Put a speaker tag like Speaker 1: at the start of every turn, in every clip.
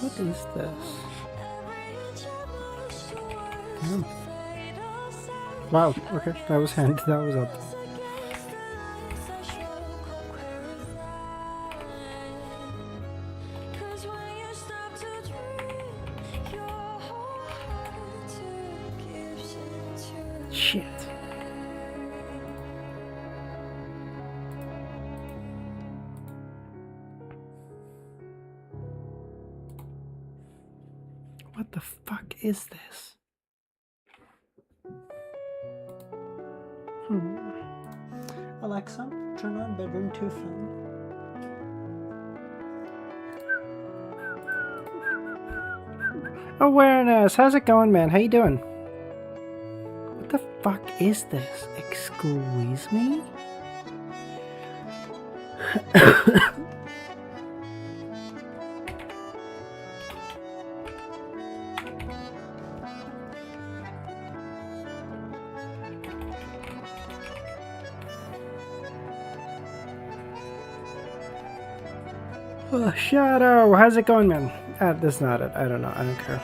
Speaker 1: What is this? Damn. Wow, okay, that was hand, that was up. Shit. What the fuck is this? Alexa, turn on bedroom 2 film. Awareness, how's it going, man? How you doing? What the fuck is this? Excuse me? Oh, Shadow, how's it going, man? That's not it. I don't know. I don't care.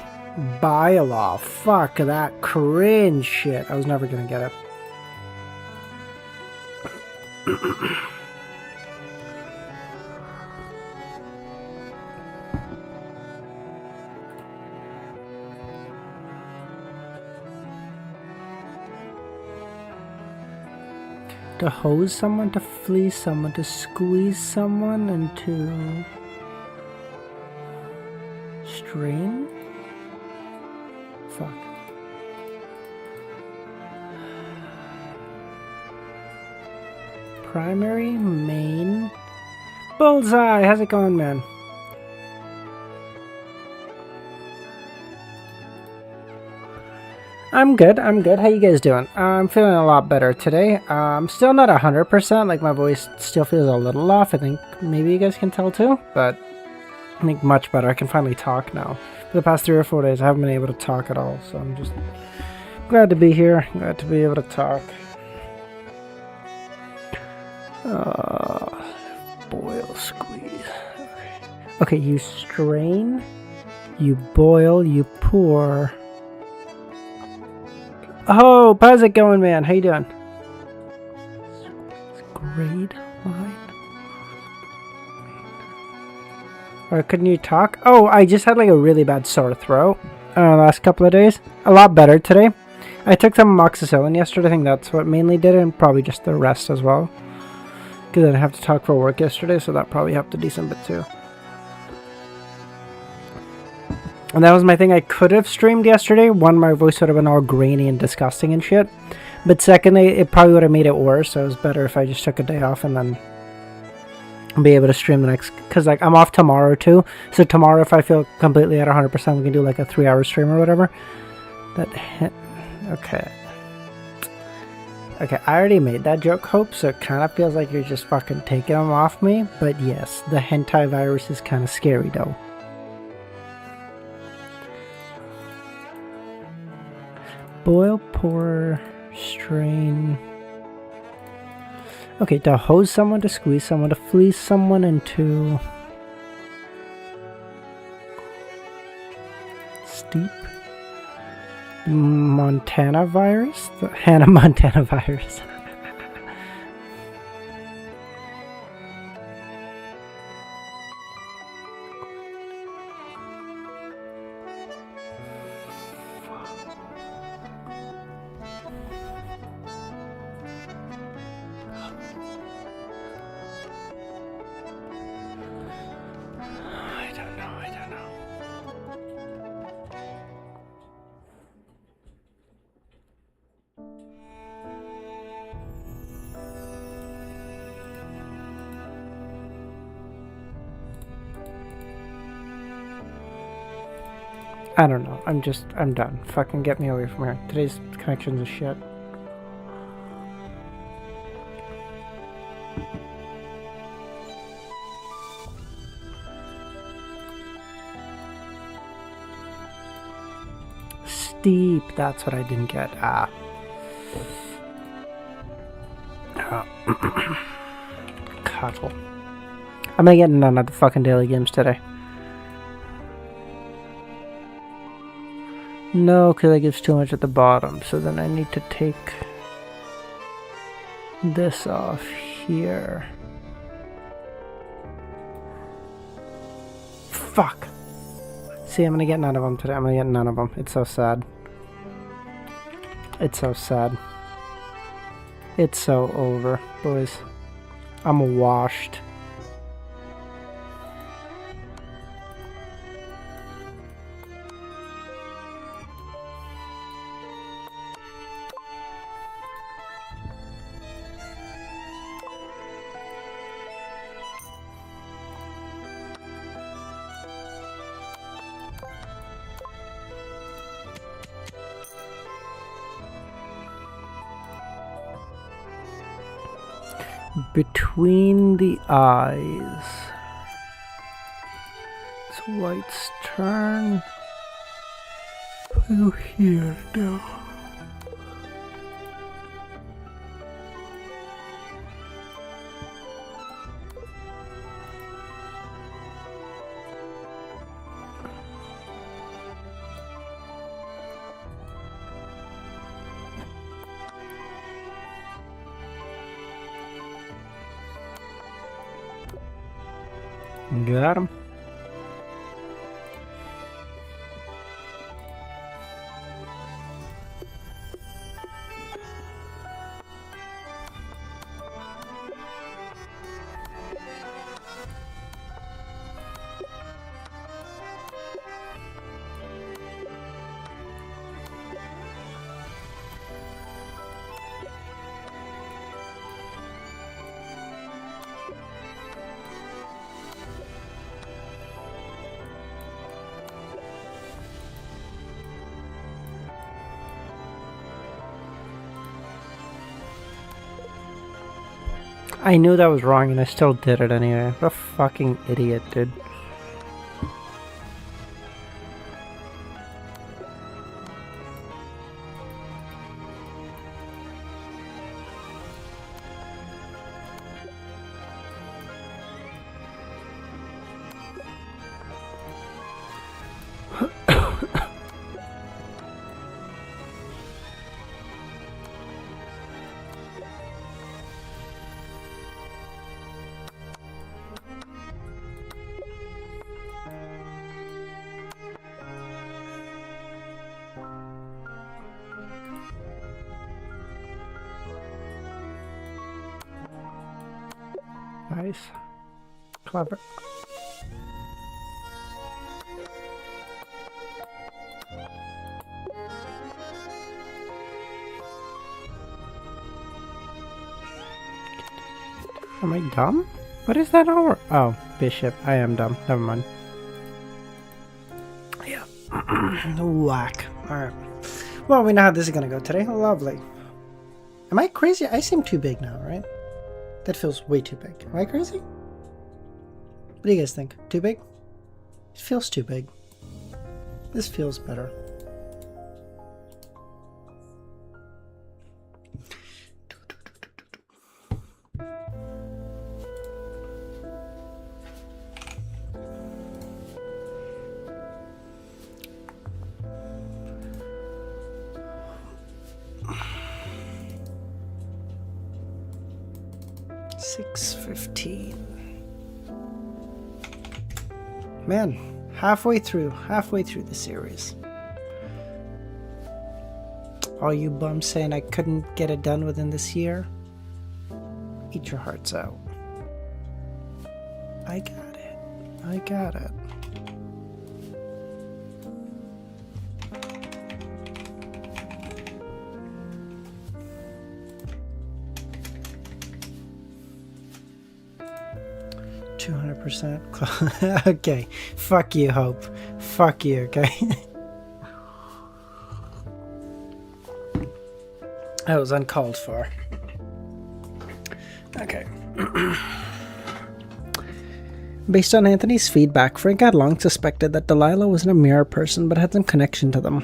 Speaker 1: Bylaw. Fuck that cringe shit. I was never gonna get it. To hose someone, to fleece someone, to squeeze someone, and to strain? Fuck. Primary, main. Bullseye! How's it going, man? I'm good. How you guys doing? I'm feeling a lot better today. I'm still not 100%, like my voice still feels a little off. I think maybe you guys can tell too, but I think much better. I can finally talk now. For the past 3 or 4 days, I haven't been able to talk at all, so I'm just glad to be here. Glad to be able to talk. Boil, squeeze. Okay, you strain, you boil, you pour. Oh, how's it going, man? How you doing? Grade line. Or couldn't you talk? Oh, I just had like a really bad sore throat the last couple of days. A lot better today. I took some amoxicillin yesterday. I think that's what mainly did it, and probably just the rest as well. Because I didn't have to talk for work yesterday, so that probably helped a decent bit too. And that was my thing. I could have streamed yesterday. One, my voice would have been all grainy and disgusting and shit. But secondly, it probably would have made it worse. So it was better if I just took a day off and then be able to stream the next. Because like I'm off tomorrow too. So tomorrow, if I feel completely at 100%, we can do like a 3-hour stream or whatever. Okay. Okay, I already made that joke, Hope. So it kind of feels like you're just fucking taking them off me. But yes, the hentai virus is kind of scary though. Boil, pour, strain. Okay, to hose someone, to squeeze someone, to fleece someone, and to steep. Montana virus? The Hannah Montana virus. I don't know. I'm done. Fucking get me away from here. Today's connections are shit. Steep. That's what I didn't get. Cuddle. I'm gonna get none of the fucking daily games today. No, because that gives too much at the bottom. So then I need to take this off here. Fuck. See, I'm gonna get none of them today. I'm gonna get none of them. It's so sad. It's so sad. It's so over, boys. I'm washed. Between the eyes. So white's turn. Oh, here now. Got him. I knew that was wrong and I still did it anyway. What a fucking idiot, dude. Nice. Clever. Am I dumb? What is that over? Oh, bishop. I am dumb. Never mind. Yeah. Whack. Alright. Well, we know how this is gonna go today. Lovely. Am I crazy? I seem too big now, right? That feels way too big. Am I crazy? What do you guys think? Too big? It feels too big. This feels better. 6:15. Man, halfway through the series. All you bums saying I couldn't get it done within this year, eat your hearts out. I got it. 200%. Okay. Fuck you, Hope. Fuck you, okay? That was uncalled for. Okay. Based on Anthony's feedback, Frank had long suspected that Delilah wasn't a mirror person, but had some connection to them.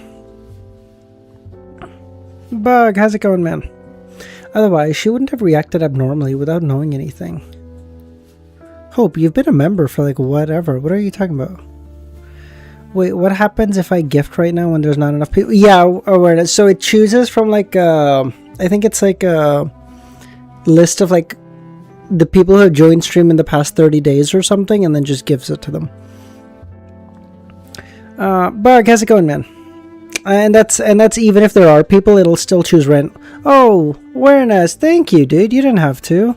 Speaker 1: Bug, how's it going, man? Otherwise, she wouldn't have reacted abnormally without knowing anything. Hope, you've been a member for like whatever. What are you talking about? Wait, what happens if I gift right now when there's not enough people? Yeah, awareness. So it chooses from like, I think it's like a list of like the people who have joined stream in the past 30 days or something, and then just gives it to them. Bug, how's it going, man? And that's even if there are people, it'll still choose rent. Oh, awareness. Thank you, dude. You didn't have to.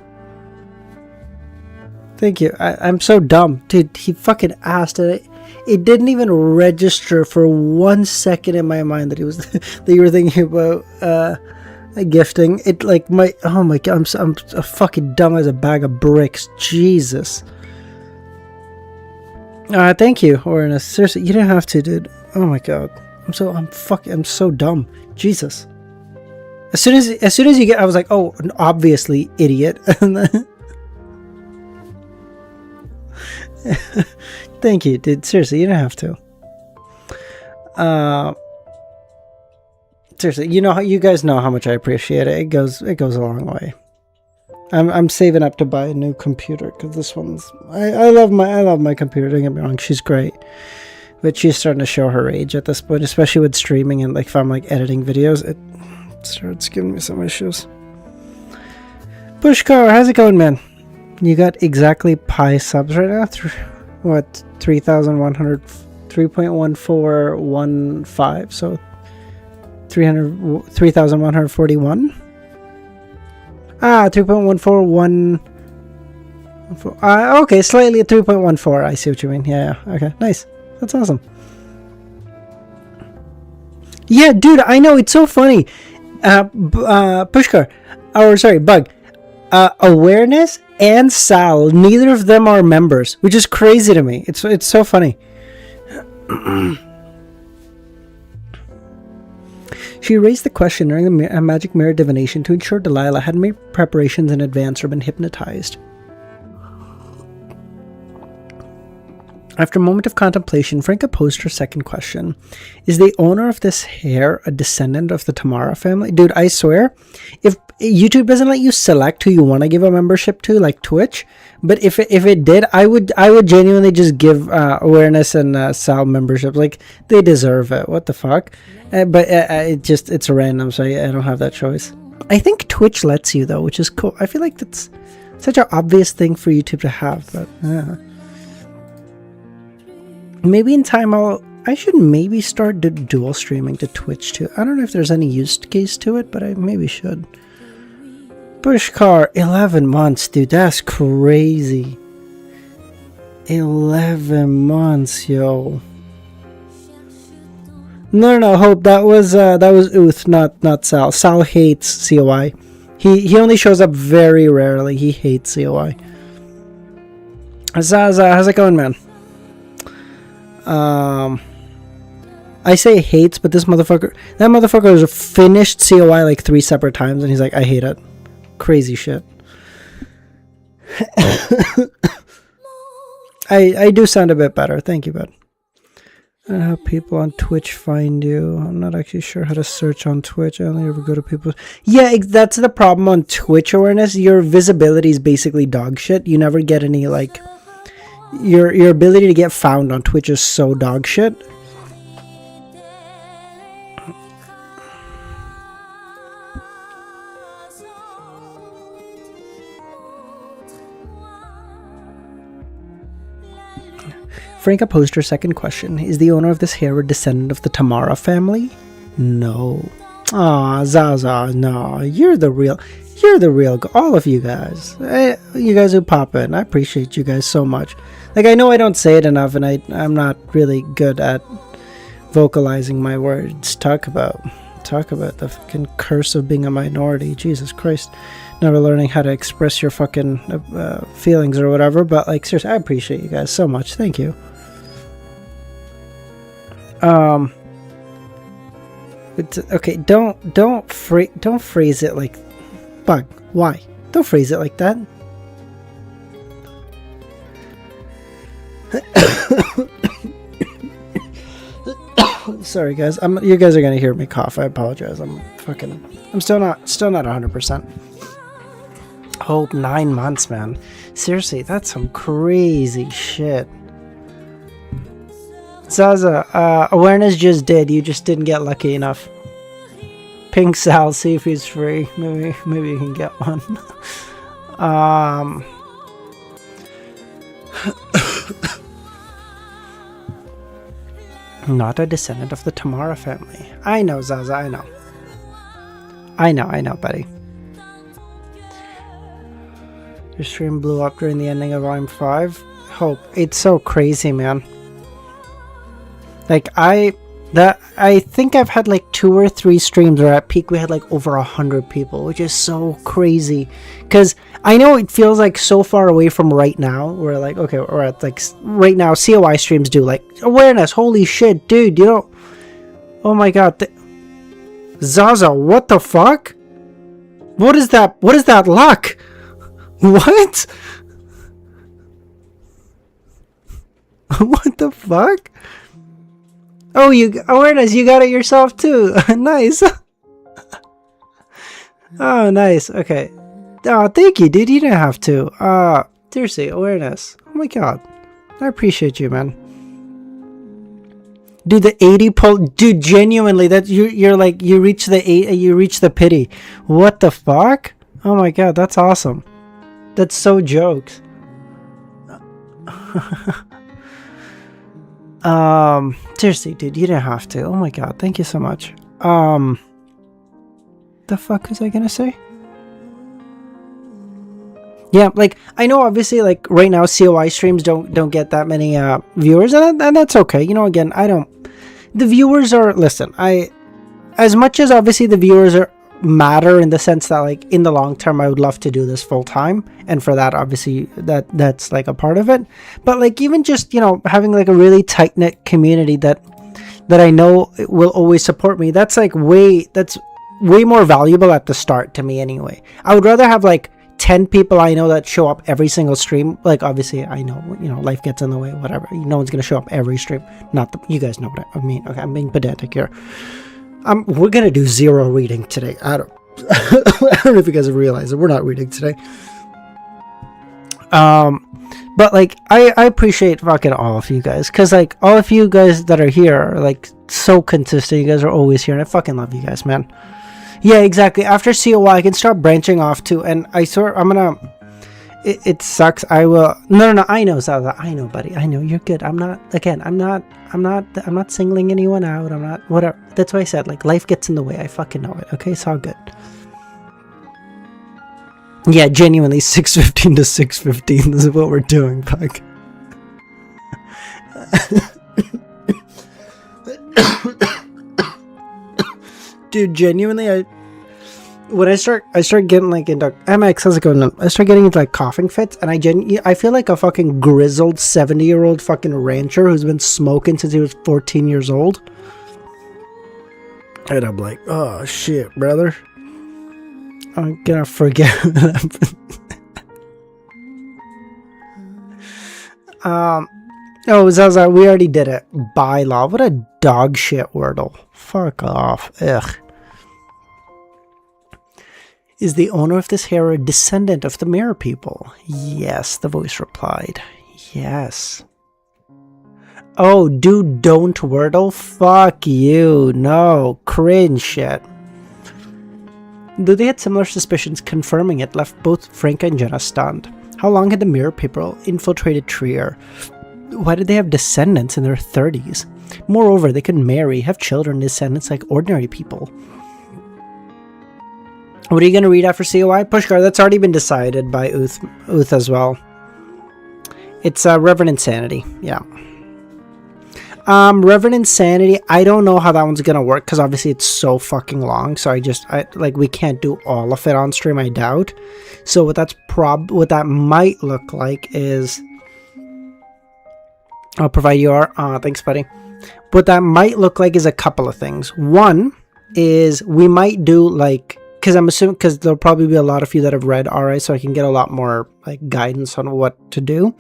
Speaker 1: Thank you. I'm so dumb. Dude, he fucking asked it. It didn't even register for 1 second in my mind that he was that you were thinking about gifting. It like my oh my god, I'm fucking dumb as a bag of bricks. Jesus. Thank you, Orinus. Seriously, you didn't have to, dude. Oh my god. I'm so dumb. Jesus. As soon as you get, I was like, oh, obviously, idiot. And then thank you, dude. Seriously, you don't have to. Seriously, you guys know how much I appreciate it. It goes a long way. I'm saving up to buy a new computer because this one's I love my computer. Don't get me wrong, she's great, but she's starting to show her age at this point, especially with streaming and like if I'm like editing videos, it starts giving me some issues. Pushcar, how's it going, man? You got exactly pi subs right now? What, 3,100, 3.1415, so 3,141? 3.141. Okay, slightly at 3.14. I see what you mean. Yeah, okay, nice. That's awesome. Yeah, dude, I know, it's so funny. Pushkar, or sorry, Bug. Awareness and Sal, neither of them are members, which is crazy to me. It's so funny. She raised the question during the magic mirror divination to ensure Delilah had made preparations in advance or been hypnotized. After a moment of contemplation, Franka posed her second question. Is the owner of this hair a descendant of the Tamara family? Dude, I swear, if YouTube doesn't let you select who you want to give a membership to, like Twitch, but if it did, I would genuinely just give Awareness and Sal memberships. Like, they deserve it. What the fuck? But it's random, so I don't have that choice. I think Twitch lets you, though, which is cool. I feel like that's such an obvious thing for YouTube to have, but yeah. Maybe in time I should maybe start dual streaming to Twitch too. I don't know if there's any use case to it, but I maybe should. Pushcar, 11 months, dude. That's crazy. 11 months, yo. No, Hope. That was Uth, not Sal. Sal hates COI. He only shows up very rarely. He hates COI. Zaza, how's it going, man? I say hates, but that motherfucker has finished COI like 3 separate times, and he's like, I hate it. Crazy shit. I do sound a bit better. Thank you, bud. I don't know how people on Twitch find you. I'm not actually sure how to search on Twitch. I only ever go to people. Yeah, that's the problem on Twitch, Awareness. Your visibility is basically dog shit. You never get any like. Your ability to get found on Twitch is so dog shit. Franca posed her second question. Is the owner of this hair a descendant of the Tamara family? No. Aw, Zaza, no. You're the real, all of you guys. You guys who pop in. I appreciate you guys so much. Like, I know I don't say it enough, and I'm not really good at vocalizing my words. Talk about the fucking curse of being a minority. Jesus Christ. Never learning how to express your fucking feelings or whatever. But, like, seriously, I appreciate you guys so much. Thank you. Okay, don't phrase it like... Bug, why? Don't phrase it like that. Sorry guys, you guys are gonna hear me cough. I apologize. I'm still not 100%. Oh, 9 months, man. Seriously, that's some crazy shit. Zaza, awareness just did. You just didn't get lucky enough. Pink Sal, see if he's free. Maybe you can get one. Not a descendant of the Tamara family. I know, Zaza, I know. I know, buddy. Your stream blew up during the ending of I'm 5. Hope. It's so crazy, man. Like, I think I've had like 2 or 3 streams where at peak we had like over 100 people, which is so crazy. Because I know it feels like so far away from right now. We're like, okay, we're at like right now. COI streams do like awareness. Holy shit, dude! You know, oh my god, Zaza, what the fuck? What is that? What is that luck? What? What the fuck? Oh, awareness, you got it yourself too. Nice. Oh, nice. Okay. Oh, thank you, dude. You didn't have to. Seriously, awareness. Oh my god. I appreciate you, man. Dude, the 80 pull. Dude, genuinely, that you're like, you reach the pity. What the fuck? Oh my god, that's awesome. That's so jokes. Seriously, dude, you didn't have to. Oh my god, thank you so much. The fuck was I gonna say? Yeah, like, I know obviously, like, right now COI streams don't get that many viewers, and that's okay. You know, again, the viewers are, listen, as much as obviously the viewers matter in the sense that, like, in the long term I would love to do this full time, and for that obviously that's like a part of it, but like even just, you know, having like a really tight-knit community that I know will always support me, that's way more valuable at the start to me anyway. I would rather have like 10 people I know that show up every single stream. Like, obviously I know, you know, life gets in the way, whatever, no one's gonna show up every stream, you guys know what I mean. Okay, I'm being pedantic here. We're gonna do 0 reading today. I don't know if you guys have realized that we're not reading today. But like, I appreciate fucking all of you guys, because like all of you guys that are here are like so consistent. You guys are always here, and I fucking love you guys, man. Yeah, exactly. After COI, I can start branching off too, and I'm gonna. It sucks. I will. No. I know, Zaza. I know, buddy. I know you're good. I'm not singling anyone out. I'm not. Whatever. That's why I said, like, life gets in the way. I fucking know it. Okay, it's all good. Yeah, genuinely, 6:15 to 6:15. This is what we're doing, Pug. Dude, genuinely, when I start getting like into MX, how's it going? I start getting into like coughing fits, and I feel like a fucking grizzled 70-year-old fucking rancher who's been smoking since he was 14 years old. And I'm like, oh shit, brother, I'm gonna forget. Oh, Zaza, we already did it. Bylaw. What a dog shit wordle. Fuck off. Ugh. Is the owner of this hair a descendant of the mirror people? Yes, the voice replied. Yes. Oh, dude, don't wordle? Fuck you. No. Cringe shit. Though they had similar suspicions, confirming it left both Franca and Jenna stunned. How long had the mirror people infiltrated Trier? why did they have descendants in their 30s? Moreover, they could marry, have children, descendants like ordinary people. What are you going to read after COI? Pushkar, that's already been decided by Uth as well. It's Reverend Insanity, yeah. Reverend Insanity, I don't know how that one's going to work, because obviously it's so fucking long, so we can't do all of it on stream, I doubt. So what that might look like is... I'll provide your... thanks, buddy. What that might look like is a couple of things. One is we might do, like... Because I'm assuming... Because there'll probably be a lot of you that have read RI, so I can get a lot more, like, guidance on what to do.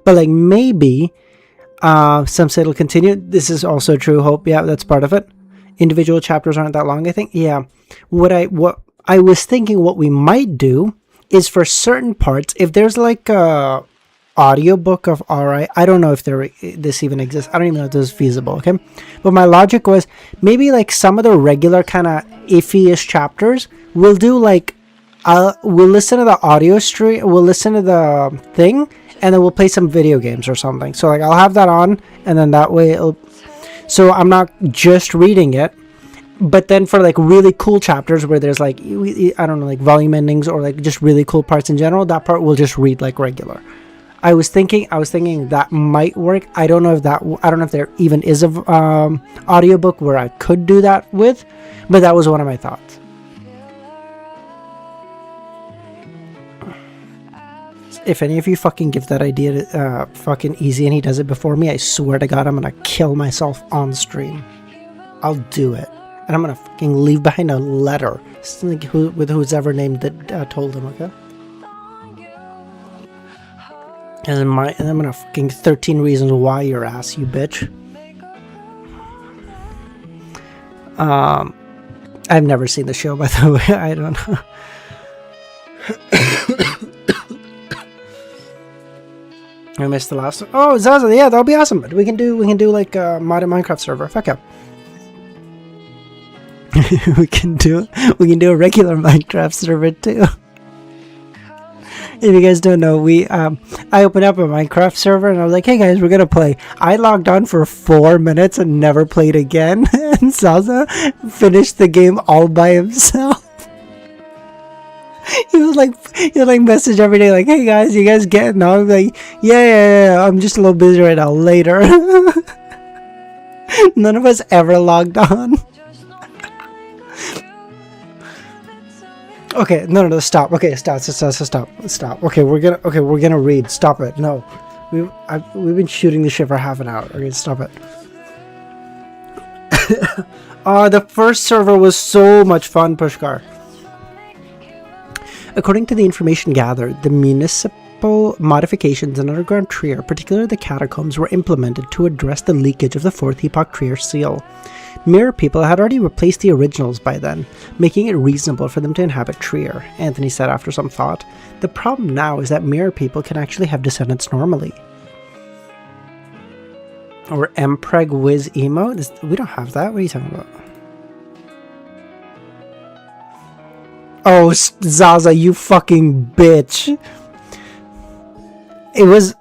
Speaker 1: But, like, maybe... some say it'll continue. This is also true. Hope, yeah, that's part of it. Individual chapters aren't that long, I think. Yeah. What I was thinking what we might do is for certain parts, if there's like a audiobook of RI, I don't know if this even exists. I don't even know if this is feasible, okay? But my logic was maybe like some of the regular kind of iffy-ish chapters, we'll do like, we'll listen to the audio stream, we'll listen to the thing, and then we'll play some video games or something. So like I'll have that on, and then that way so I'm not just reading it. But then for like really cool chapters where there's like, I don't know, like volume endings or like just really cool parts in general, that part we'll just read like regular. I was thinking that might work. I don't know if there even is a audiobook where I could do that with, but that was one of my thoughts. If any of you fucking give that idea to fucking Easy and he does it before me, I swear to God, I'm gonna kill myself on stream. I'll do it. And I'm gonna fucking leave behind a letter with who's ever named that told him, okay? And then I'm gonna fucking 13 reasons why your ass, you bitch. I've never seen the show, by the way. I don't know. I missed the last one. Oh, Zaza, yeah, that'll be awesome. We can do like a modded Minecraft server. Fuck yeah. we can do a regular Minecraft server too. If you guys don't know, I opened up a Minecraft server and I was like, hey guys, we're gonna play. I logged on for 4 minutes and never played again. And Zaza finished the game all by himself. He was like message every day like, hey guys, you guys get it? And I was like, yeah, I'm just a little busy right now, later. None of us ever logged on. Okay, no, stop. Okay, stop. Okay, we're gonna read. Stop it. No. We've been shooting this shit for half an hour. Okay, stop it. The first server was so much fun, Pushkar. According to the information gathered, the municipal modifications in underground Trier, particularly the catacombs, were implemented to address the leakage of the 4th Epoch Trier seal. Mirror people had already replaced the originals by then, making it reasonable for them to inhabit Trier, Anthony said after some thought. The problem now is that mirror people can actually have descendants normally. Or Mpreg Wiz Emo? We don't have that? What are you talking about? Oh, Zaza, you fucking bitch. It was...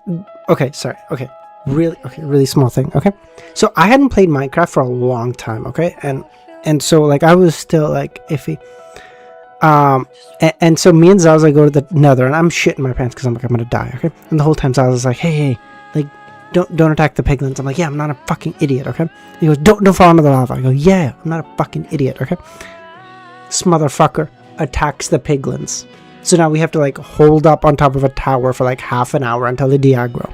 Speaker 1: Okay, sorry. Okay. Really small thing, okay? So I hadn't played Minecraft for a long time, okay? And so, like, I was still, like, iffy. And so me and Zaza go to the nether, and I'm shitting my pants because I'm like, I'm gonna die, okay? And the whole time Zaza's like, hey, like, don't attack the piglins. I'm like, yeah, I'm not a fucking idiot, okay? He goes, don't fall into the lava. I go, yeah, I'm not a fucking idiot, okay? This motherfucker attacks the piglins. So now we have to like hold up on top of a tower for like half an hour until they de-aggro.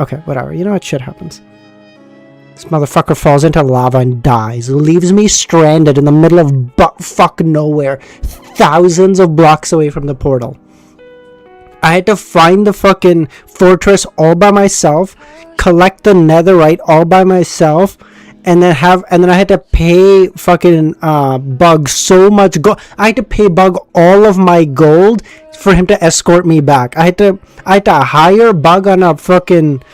Speaker 1: Okay, whatever. You know what? Shit happens. This motherfucker falls into lava and dies. Leaves me stranded in the middle of butt-fuck nowhere. Thousands of blocks away from the portal. I had to find the fucking fortress all by myself. Collect the netherite all by myself. And then I had to pay fucking Bug so much gold. I had to pay Bug all of my gold for him to escort me back. I had to hire Bug on a fucking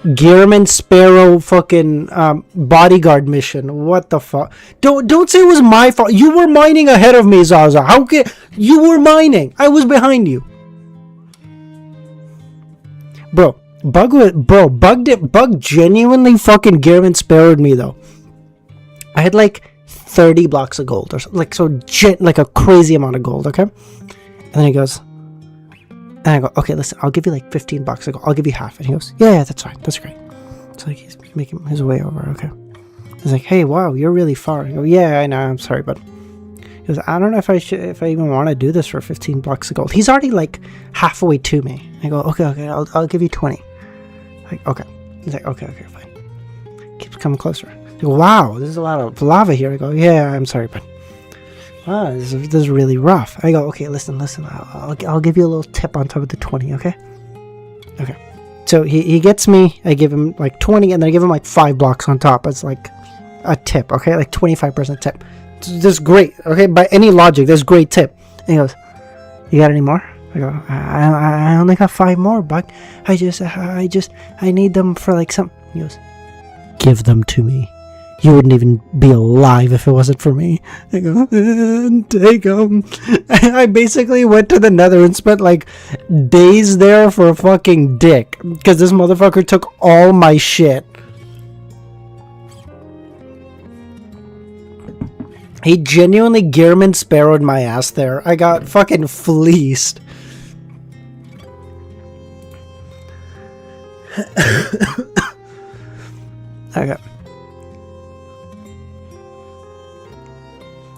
Speaker 1: Gearman Sparrow fucking bodyguard mission. What the fuck? Don't say it was my fault. You were mining ahead of me, Zaza. How can you were mining? I was behind you, bro. Bug genuinely fucking Gearman sparrowed me though. I had like 30 blocks of gold or something, like a crazy amount of gold, okay? And then he goes, and I go, okay, listen, I'll give you like 15 bucks. I go, I'll give you half. And he goes, yeah, that's fine. That's great. So like he's making his way over, okay? He's like, hey, wow, you're really far. I go, yeah, I know, I'm sorry, but he goes, I don't know if I even want to do this for 15 bucks of gold. He's already like halfway to me. I go, okay, I'll give you 20. Like, okay. He's like, okay, fine. Keeps coming closer. I go, wow, there's a lot of lava here. I go, yeah, I'm sorry, but wow, this is really rough. I go, okay, listen, I'll give you a little tip on top of the 20, okay? Okay. So he gets me, I give him like 20, and then I give him like 5 blocks on top. It's like a tip, okay? Like 25% tip. This is great, okay? By any logic, this is great tip. And he goes, you got any more? I go, I only got 5 more, Buck. I need them for like some. He goes, give them to me. You wouldn't even be alive if it wasn't for me. I go, take them. I basically went to the Nether and spent like days there for a fucking dick. Because this motherfucker took all my shit. He genuinely Gearman sparrowed my ass there. I got fucking fleeced. Okay.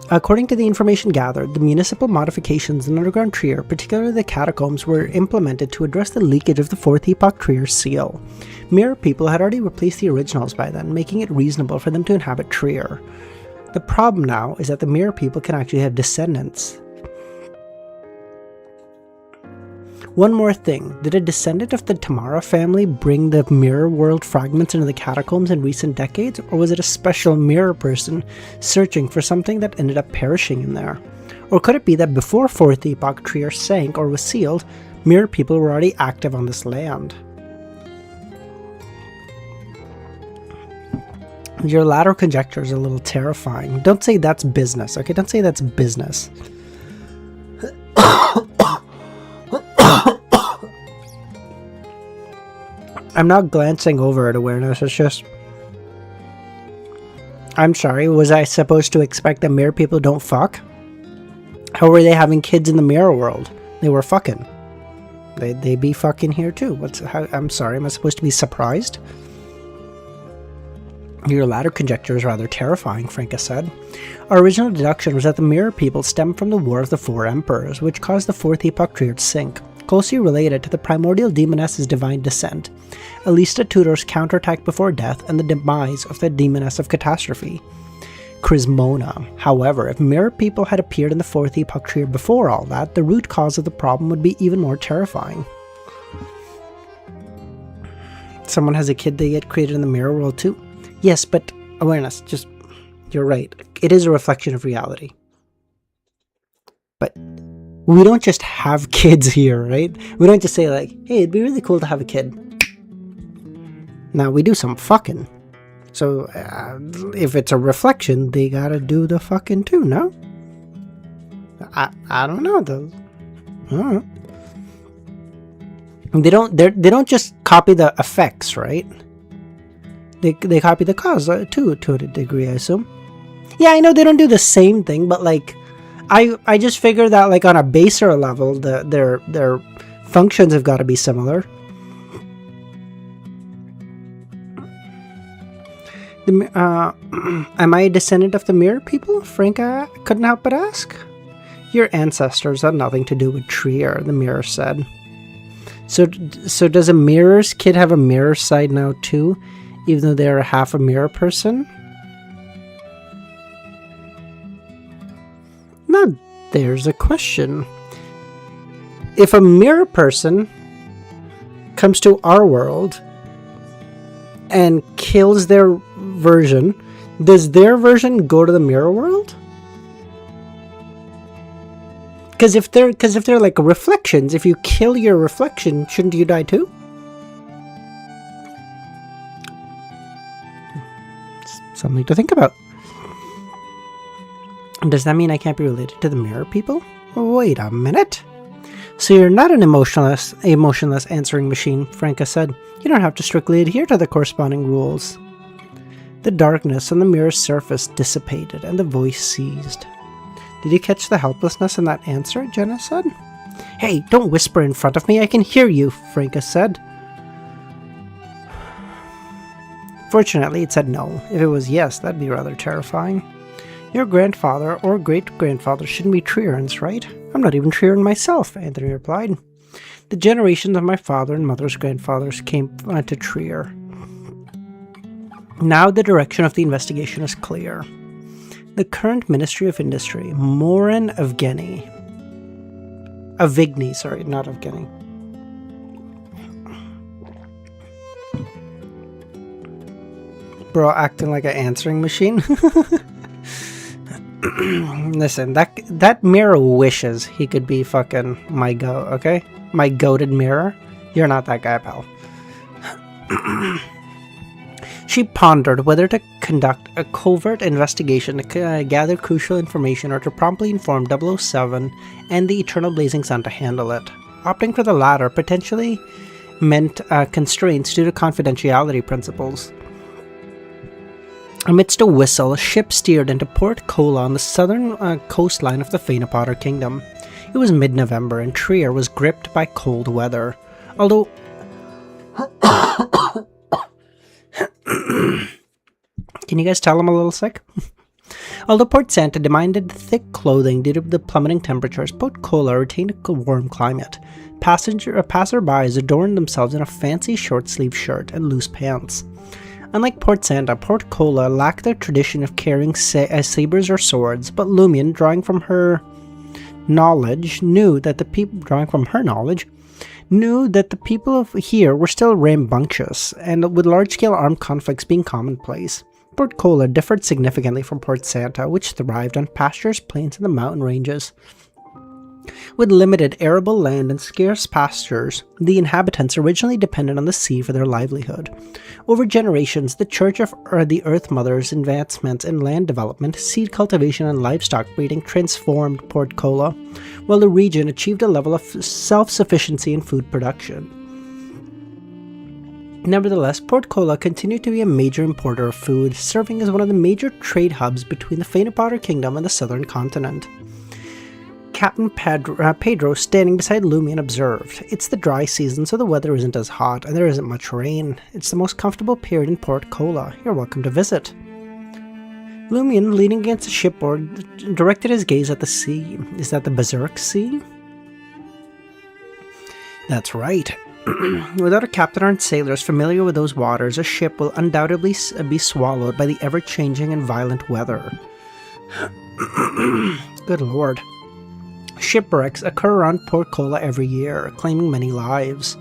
Speaker 1: According to the information gathered, the municipal modifications in underground Trier, particularly the catacombs, were implemented to address the leakage of the 4th Epoch Trier seal. Mirror people had already replaced the originals by then, making it reasonable for them to inhabit Trier. The problem now is that the Mirror people can actually have descendants. One more thing, did a descendant of the Tamara family bring the mirror world fragments into the catacombs in recent decades, or was it a special mirror person searching for something that ended up perishing in there? Or could it be that before 4th Epoch Trier sank or was sealed, mirror people were already active on this land? Your latter conjecture is a little terrifying. Don't say that's business, okay? Don't say that's business. I'm not glancing over at awareness, it's just... I'm sorry, was I supposed to expect that mirror people don't fuck? How were they having kids in the mirror world? They were fucking. They be fucking here too. I'm sorry, am I supposed to be surprised? Your latter conjecture is rather terrifying, Franca said. Our original deduction was that the mirror people stemmed from the War of the Four Emperors, which caused the 4th Epoch Trier to sink, closely related to the primordial demoness's divine descent, Alista Tudor's counterattack before death, and the demise of the demoness of catastrophe, Crismona. However, if mirror people had appeared in the 4th Epoch Trier before all that, the root cause of the problem would be even more terrifying. Someone has a kid, they get created in the mirror world too? Yes, but awareness, you're right. It is a reflection of reality. But we don't just have kids here, right? We don't just say like, hey, it'd be really cool to have a kid. Now, we do some fucking. So, if it's a reflection, they gotta do the fucking too, no? I don't know, though. I don't know. They don't just copy the effects, right? They copy the cause too, to a degree, I assume. Yeah, I know they don't do the same thing, but like, I just figure that like on a baser level, their functions have got to be similar. Am I a descendant of the mirror people? Franca couldn't help but ask. Your ancestors had nothing to do with Trier, the mirror said. So does a mirror's kid have a mirror side now too, even though they're half a mirror person? Now there's a question. If a mirror person comes to our world and kills their version, does their version go to the mirror world? Because if they're like reflections, if you kill your reflection, shouldn't you die too? Something to think about. Does that mean I can't be related to the mirror people? Wait a minute. So you're not an emotionless answering machine, Franca said. You don't have to strictly adhere to the corresponding rules. The darkness on the mirror's surface dissipated, and the voice ceased. Did you catch the helplessness in that answer? Jenna said. Hey, don't whisper in front of me, I can hear you, Franca said. Fortunately, it said no. If it was yes, that'd be rather terrifying. Your grandfather or great-grandfather shouldn't be Treerans, right? I'm not even Treeran myself, Anthony replied. The generations of my father and mother's grandfathers came to Trier. Now the direction of the investigation is clear. The current Ministry of Industry, Morin Evgeny. Avigny, sorry, not Evgeny. Bro, acting like an answering machine. Listen, that mirror wishes he could be fucking my goat, okay? My goated mirror. You're not that guy, pal. She pondered whether to conduct a covert investigation to gather crucial information or to promptly inform 007 and the Eternal Blazing Sun to handle it. Opting for the latter potentially meant constraints due to confidentiality principles. Amidst a whistle, a ship steered into Port Cola on the southern coastline of the Phaenopotter Kingdom. It was mid-November, and Trier was gripped by cold weather. Although... Can you guys tell I'm a little sick? Although Port Santa demanded thick clothing due to the plummeting temperatures, Port Cola retained a warm climate. Passerbys adorned themselves in a fancy short-sleeved shirt and loose pants. Unlike Port Santa, Port Cola lacked the tradition of carrying sabers or swords, but Lumion, drawing from her knowledge, knew that the people of here were still rambunctious, and with large-scale armed conflicts being commonplace. Port Cola differed significantly from Port Santa, which thrived on pastures, plains, and the mountain ranges. With limited arable land and scarce pastures, the inhabitants originally depended on the sea for their livelihood. Over generations, the Church of the Earth Mother's advancements in land development, seed cultivation, and livestock breeding transformed Port Cola, while the region achieved a level of self-sufficiency in food production. Nevertheless, Port Cola continued to be a major importer of food, serving as one of the major trade hubs between the Phaenopotter Kingdom and the southern continent. Captain Pedro, standing beside Lumion, observed, "It's the dry season, so the weather isn't as hot, and there isn't much rain. It's the most comfortable period in Port Cola. You're welcome to visit." Lumion, leaning against the shipboard, directed his gaze at the sea. "Is that the Berserk Sea?" "That's right. Without a captain or sailors familiar with those waters, a ship will undoubtedly be swallowed by the ever-changing and violent weather." Good lord. Shipwrecks occur around Port Cola every year, claiming many lives.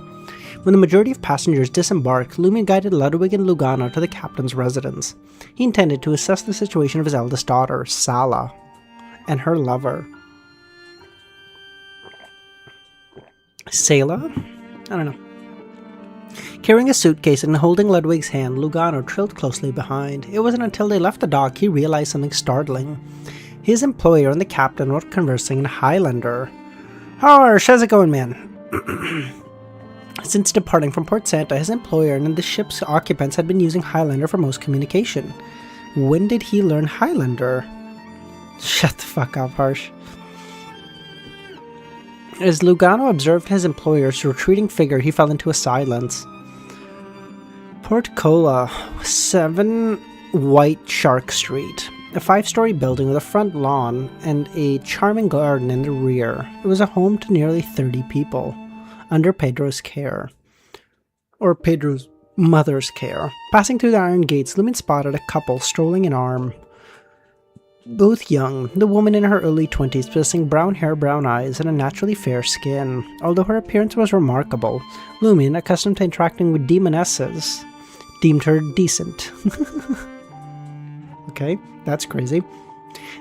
Speaker 1: When the majority of passengers disembarked, Lumion guided Ludwig and Lugano to the captain's residence. He intended to assess the situation of his eldest daughter, Sala, and her lover. Sala? I don't know. Carrying a suitcase and holding Ludwig's hand, Lugano trailed closely behind. It wasn't until they left the dock he realized something startling. His employer and the captain were conversing in Highlander. "Harsh, how's it going, man?" Since departing from Port Santa, his employer and the ship's occupants had been using Highlander for most communication. When did he learn Highlander? Shut the fuck up, Harsh. As Lugano observed his employer's retreating figure, he fell into a silence. Port Cola, 7 White Shark Street. A 5-story building with a front lawn and a charming garden in the rear. It was a home to nearly 30 people, under Pedro's care. Or Pedro's mother's care. Passing through the iron gates, Lumion spotted a couple strolling an arm. Both young, the woman in her early 20s possessing brown hair, brown eyes, and a naturally fair skin. Although her appearance was remarkable, Lumion, accustomed to interacting with demonesses, deemed her decent. Okay, that's crazy.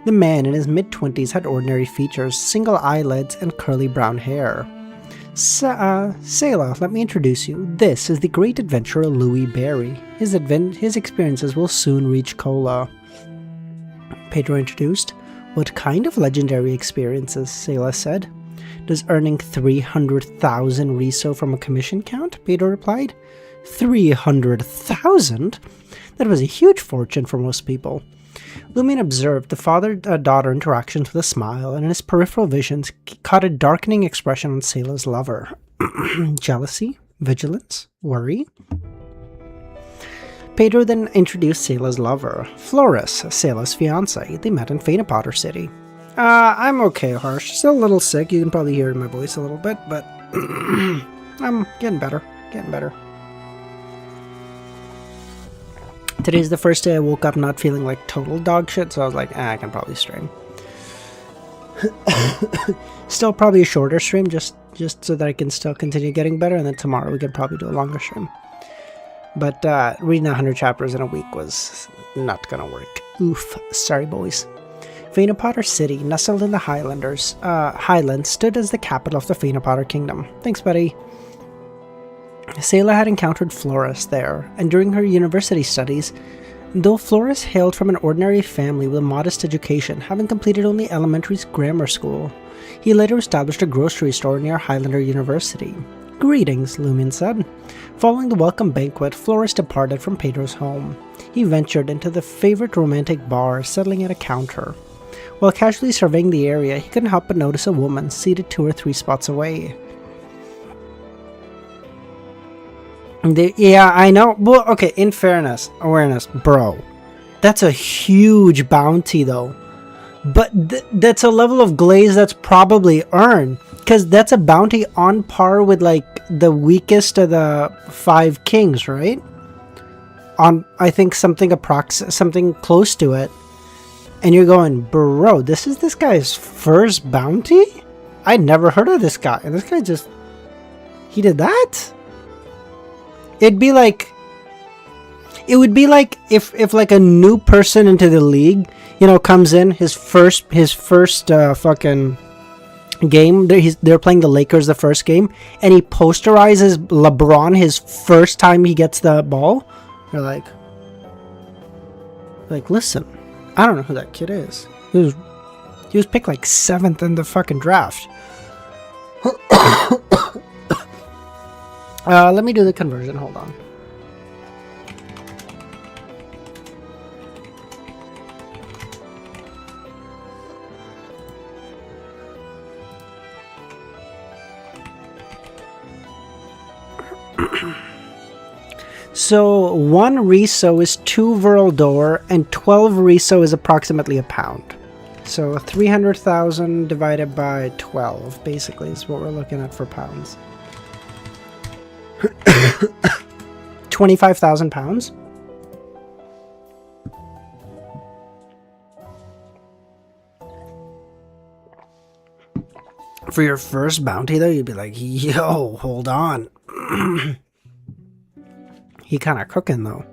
Speaker 1: The man in his mid-20s had ordinary features, single eyelids, and curly brown hair. Sala, let me introduce you. This is the great adventurer Louis Barry. His experiences will soon reach Cola. Pedro introduced. "What kind of legendary experiences?" Sala said. Does earning 300,000 riso from a commission count? Pedro replied. 300,000? That was a huge fortune for most people. Lumion observed the father-daughter interactions with a smile, and in his peripheral visions caught a darkening expression on Sayla's lover. Jealousy? Vigilance? Worry? Pedro then introduced Sayla's lover, Floris, Sayla's fiancé. They met in Phaenopotter City. I'm okay, Harsh. Still a little sick. You can probably hear it in my voice a little bit, but I'm getting better. Getting better. Today's the first day I woke up not feeling like total dog shit, so I was like, I can probably stream. Still probably a shorter stream, just so that I can still continue getting better, and then tomorrow we can probably do a longer stream. But reading 100 chapters in a week was not gonna work. Oof. Sorry, boys. Phaenopotter City, nestled in the Highlands, stood as the capital of the Phaenopotter Kingdom. Thanks, buddy. Sayla had encountered Floris there, and during her university studies, though Floris hailed from an ordinary family with a modest education, having completed only elementary grammar school, he later established a grocery store near Highlander University. Greetings, Lumion said. Following the welcome banquet, Floris departed from Pedro's home. He ventured into the favorite romantic bar, settling at a counter. While casually surveying the area, he couldn't help but notice a woman seated 2 or 3 spots away. Yeah, I know. Well, okay, in awareness, bro. That's a huge bounty, though. But that's a level of glaze that's probably earned. Because that's a bounty on par with, like, the weakest of the 5 kings, right? On, I think, something close to it. And you're going, bro, this is this guy's first bounty? I'd never heard of this guy. And this guy just... He did that? It would be like if like a new person into the league, you know, comes in his first fucking game. They're playing the Lakers the first game, and he posterizes LeBron his first time he gets the ball. You're like, listen, I don't know who that kid is. He was picked like 7th in the fucking draft. Let me do the conversion. Hold on. So 1 riso is 2 Viral d'Or, and 12 riso is approximately £1. So 300,000 divided by 12, basically, is what we're looking at for pounds. 25,000 pounds. For your first bounty, though, you'd be like, yo, hold on. He kind of cooking, though.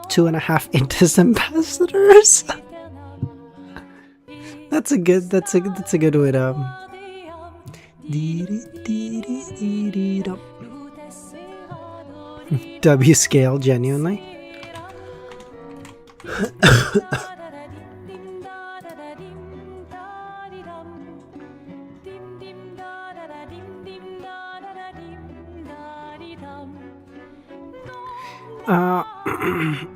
Speaker 1: 2.5 Intis ambassadors. That's a good way to W scale, genuinely.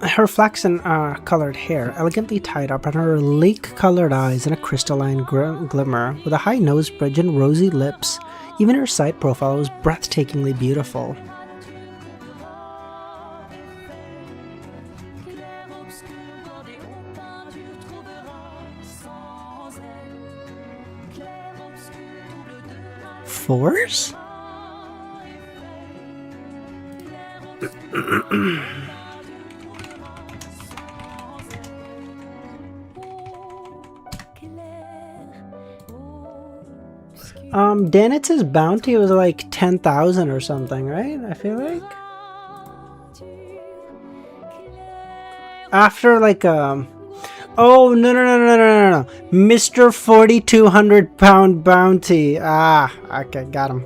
Speaker 1: Her flaxen colored hair, elegantly tied up, and her lake-colored eyes in a crystalline glimmer, with a high nose bridge and rosy lips. Even her side profile was breathtakingly beautiful. Force? Danitz's bounty was like 10,000 or something, right? I feel like. After like oh no, Mr. 4,200 pound bounty. Okay, got him.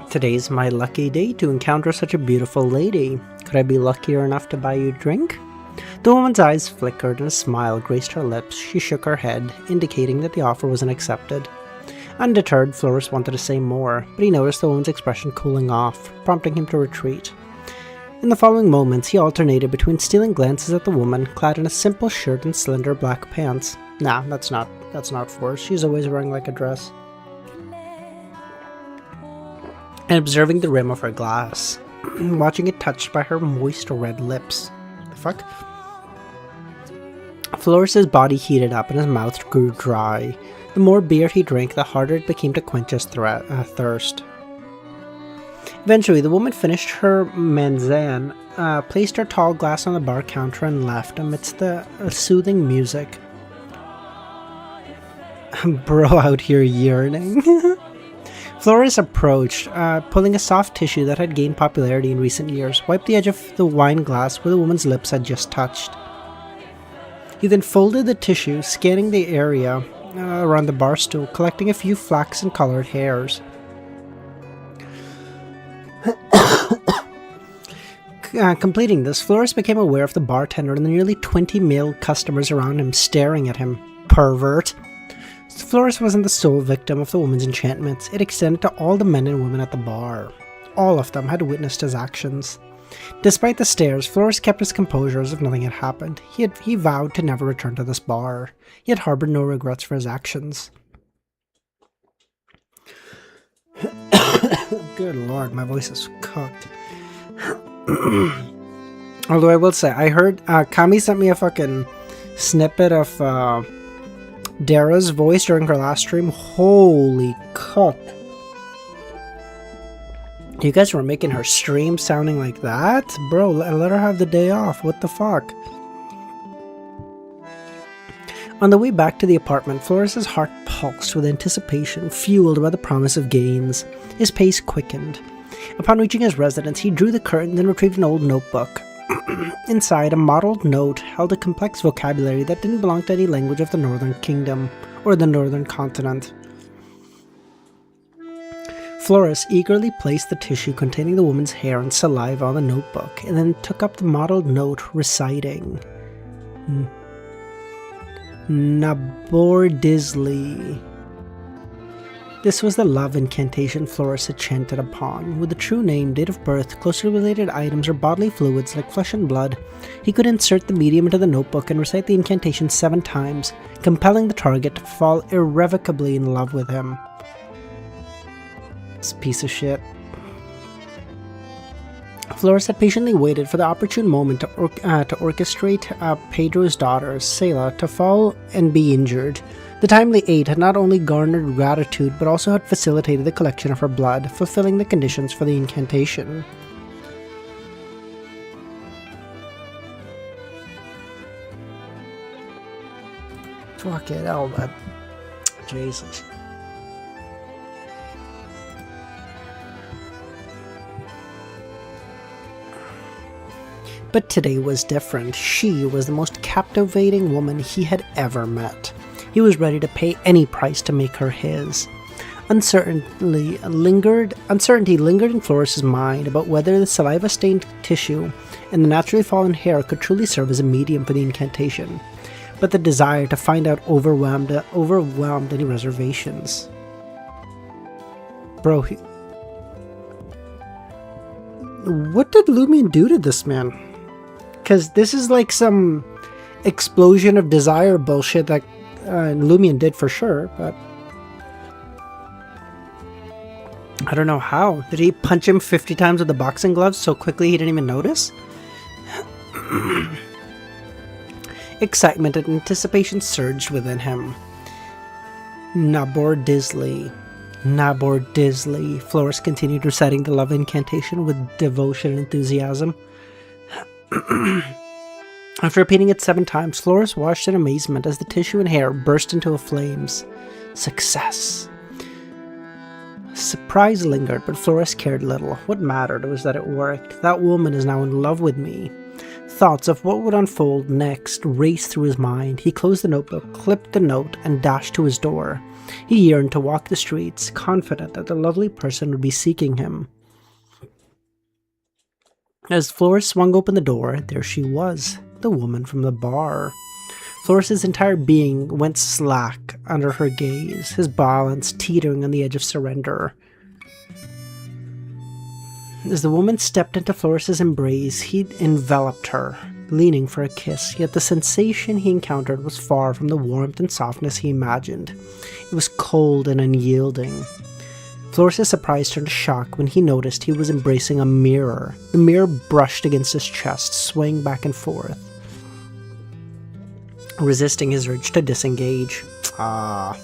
Speaker 1: Today's my lucky day to encounter such a beautiful lady. Could I be luckier enough to buy you a drink? The woman's eyes flickered and a smile graced her lips. She shook her head, indicating that the offer wasn't accepted. Undeterred, Floris wanted to say more, but he noticed the woman's expression cooling off, prompting him to retreat. In the following moments, he alternated between stealing glances at the woman, clad in a simple shirt and slender black pants. Nah, that's not Floris. She's always wearing like a dress. And observing the rim of her glass, watching it touched by her moist red lips. The fuck? Floris's body heated up and his mouth grew dry. The more beer he drank, the harder it became to quench his thirst. Eventually, the woman finished her menzan, placed her tall glass on the bar counter and left amidst the soothing music. Bro out here yearning. Floris approached, pulling a soft tissue that had gained popularity in recent years, wiped the edge of the wine glass where the woman's lips had just touched. He then folded the tissue, scanning the area around the bar stool, collecting a few flaxen-colored hairs. Completing this, Floris became aware of the bartender and the nearly 20 male customers around him staring at him. Pervert! Floris wasn't the sole victim of the woman's enchantments. It extended to all the men and women at the bar. All of them had witnessed his actions. Despite the stares, Floris kept his composure as if nothing had happened. He vowed to never return to this bar. He had harbored no regrets for his actions. Good lord, my voice is cooked. Although I will say, I heard Kami sent me a fucking snippet of Dara's voice during her last stream. Holy cook. You guys were making her stream sounding like that? Bro, let her have the day off. What the fuck? On the way back to the apartment, Floris's heart pulsed with anticipation, fueled by the promise of gains. His pace quickened. Upon reaching his residence, he drew the curtain and retrieved an old notebook. Inside, a mottled note held a complex vocabulary that didn't belong to any language of the Northern Kingdom, or the Northern Continent. Floris eagerly placed the tissue containing the woman's hair and saliva on the notebook, and then took up the mottled note, reciting, Nabor-Disley. This was the love incantation Floris had chanted upon. With the true name, date of birth, closely related items, or bodily fluids like flesh and blood, he could insert the medium into the notebook and recite the incantation 7 times, compelling the target to fall irrevocably in love with him. This piece of shit. Floris had patiently waited for the opportune moment to orchestrate Pedro's daughter, Selah, to fall and be injured. The timely aid had not only garnered gratitude, but also had facilitated the collection of her blood, fulfilling the conditions for the incantation. Fucking hell, man. Jesus. But today was different. She was the most captivating woman he had ever met. He was ready to pay any price to make her his. Uncertainty lingered in Floris's mind about whether the saliva-stained tissue and the naturally fallen hair could truly serve as a medium for the incantation, but the desire to find out overwhelmed any reservations. Bro, what did Lumion do to this man? Because this is like some explosion of desire bullshit that Lumion did for sure, but I don't know how. Did he punch him 50 times with the boxing gloves so quickly he didn't even notice? Excitement and anticipation surged within him. Nabor-Disley. Nabor-Disley. Floris continued reciting the love incantation with devotion and enthusiasm. After repeating it 7 times, Flores watched in amazement as the tissue and hair burst into flames. Success. Surprise lingered, but Flores cared little. What mattered was that it worked. That woman is now in love with me. Thoughts of what would unfold next raced through his mind. He closed the notebook, clipped the note, and dashed to his door. He yearned to walk the streets, confident that the lovely person would be seeking him. As Flores swung open the door, there she was, the woman from the bar. Flores's entire being went slack under her gaze, his balance teetering on the edge of surrender. As the woman stepped into Flores's embrace, he enveloped her, leaning for a kiss, yet the sensation he encountered was far from the warmth and softness he imagined. It was cold and unyielding. Flores's surprise turned to shock when he noticed he was embracing a mirror. The mirror brushed against his chest, swaying back and forth, resisting his urge to disengage. My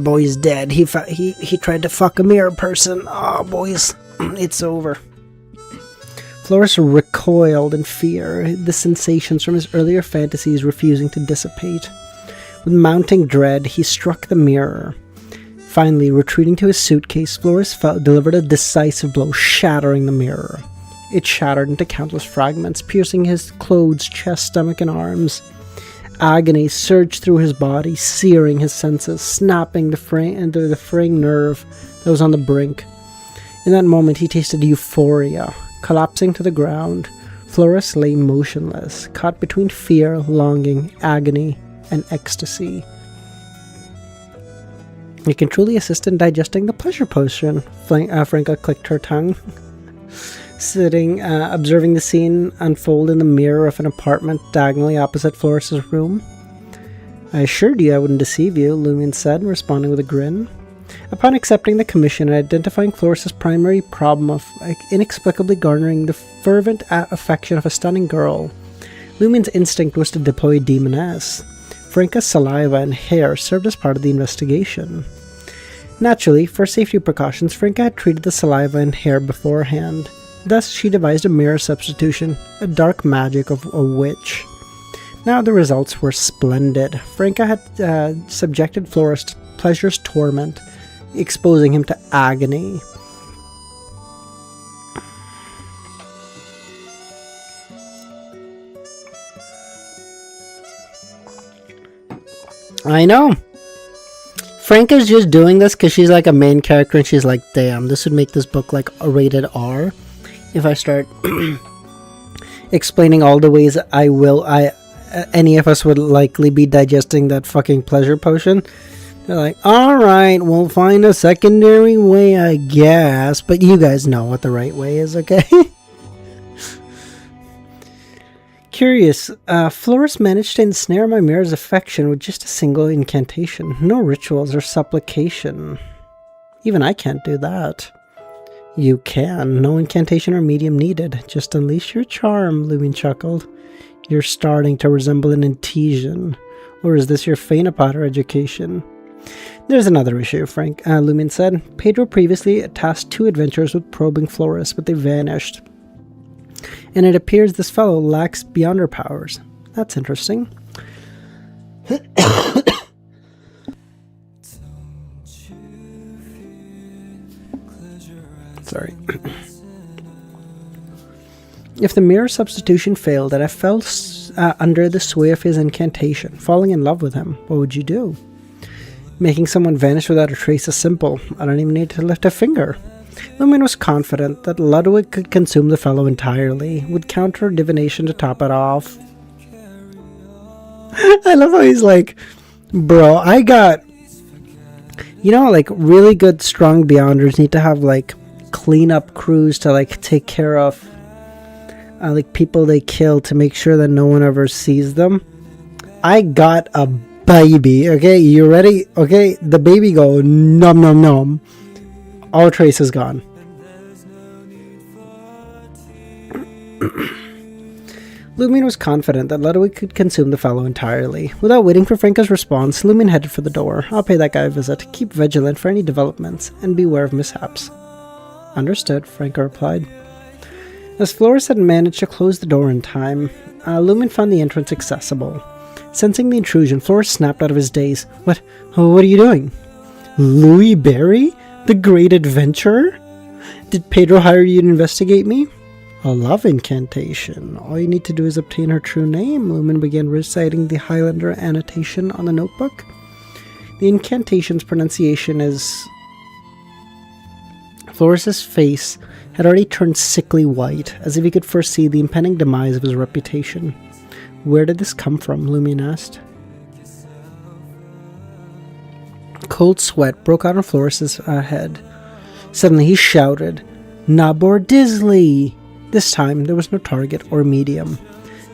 Speaker 1: boy's dead. He tried to fuck a mirror person. Boys, it's over. Flores recoiled in fear, the sensations from his earlier fantasies refusing to dissipate. With mounting dread, he struck the mirror. Finally, retreating to his suitcase, Flores delivered a decisive blow, shattering the mirror. It shattered into countless fragments, piercing his clothes, chest, stomach, and arms. Agony surged through his body, searing his senses, snapping the fraying nerve that was on the brink. In that moment, he tasted euphoria. Collapsing to the ground, Flores lay motionless, caught between fear, longing, agony, and ecstasy. You can truly assist in digesting the pleasure potion. Franca clicked her tongue. Sitting, observing the scene unfold in the mirror of an apartment diagonally opposite Flores's room. I assured you I wouldn't deceive you, Lumion said, responding with a grin. Upon accepting the commission and identifying Flores's primary problem of inexplicably garnering the fervent affection of a stunning girl, Lumion's instinct was to deploy a demoness. Franca's saliva and hair served as part of the investigation. Naturally, for safety precautions, Franca had treated the saliva and hair beforehand. Thus, she devised a mirror substitution, a dark magic of a witch. Now the results were splendid. Franca had subjected Flores to pleasure's torment, exposing him to agony. I know. Franca's just doing this because she's like a main character and she's like, damn, this would make this book like a rated R. If I start explaining all the ways any of us would likely be digesting that fucking pleasure potion. They're like, alright, we'll find a secondary way, I guess. But you guys know what the right way is, okay? Curious, Flores managed to ensnare my mirror's affection with just a single incantation. No rituals or supplication. Even I can't do that. You can. No incantation or medium needed. Just unleash your charm, Lumion chuckled. You're starting to resemble an Intesian. Or is this your Faina Potter education? There's another issue, Lumion said. Pedro previously tasked 2 adventurers with probing Flores, but they vanished. And it appears this fellow lacks beyond her powers. That's interesting. Sorry. If the mirror substitution failed and I fell under the sway of his incantation, falling in love with him, what would you do? Making someone vanish without a trace is simple. I don't even need to lift a finger. Lumion was confident that Ludwig could consume the fellow entirely, with counter divination to top it off. I love how he's like, bro, I got... You know, like, really good, strong Beyonders need to have, like, cleanup crews to, like, take care of, like, people they kill to make sure that no one ever sees them. I got a baby, okay? You ready? Okay, the baby go, nom nom nom. All trace is gone. Lumion was confident that Ludwig could consume the fellow entirely. Without waiting for Franca's response, Lumion headed for the door. I'll pay that guy a visit. Keep vigilant for any developments, and beware of mishaps. Understood, Franca replied. As Flores had managed to close the door in time, Lumen found the entrance accessible. Sensing the intrusion, Flores snapped out of his daze. What are you doing? Louis Barry? The great adventurer? Did Pedro hire you to investigate me? A love incantation. All you need to do is obtain her true name. Lumen began reciting the Highlander annotation on the notebook. The incantation's pronunciation is... Flores' face had already turned sickly white, as if he could foresee the impending demise of his reputation. Where did this come from? Lumen asked. Cold sweat broke out on Flores' head. Suddenly he shouted, Nabor Disley! This time there was no target or medium.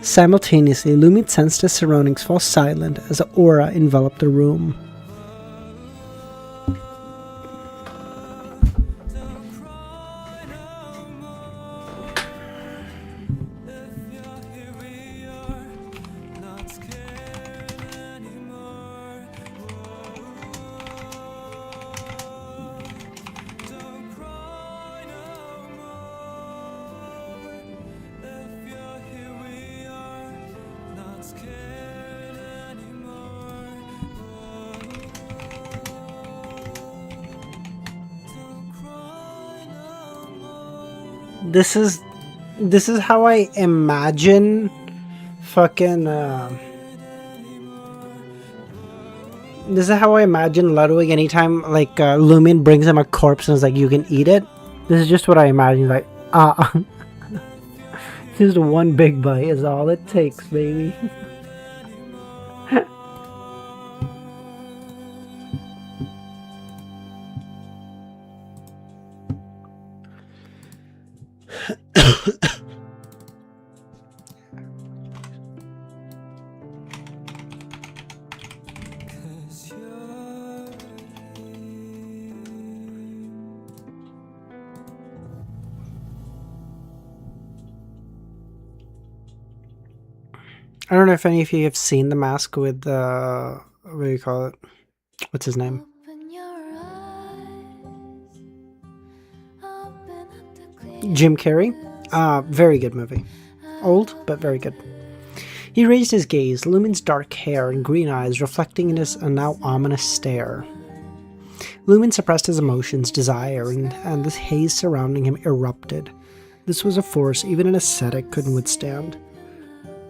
Speaker 1: Simultaneously, Lumen sensed his surroundings fall silent as an aura enveloped the room. This is how I imagine fucking this is how I imagine Ludwig anytime like Lumen brings him a corpse and is like, you can eat it. This is just what I imagine, like just one big bite is all it takes, baby. I don't know if any of you have seen The Mask with, what do you call it? What's his name? Jim Carrey. Very good movie. Old, but very good. He raised his gaze, Lumen's dark hair and green eyes reflecting in his now ominous stare. Lumen suppressed his emotions, desire, and the haze surrounding him erupted. This was a force even an ascetic couldn't withstand.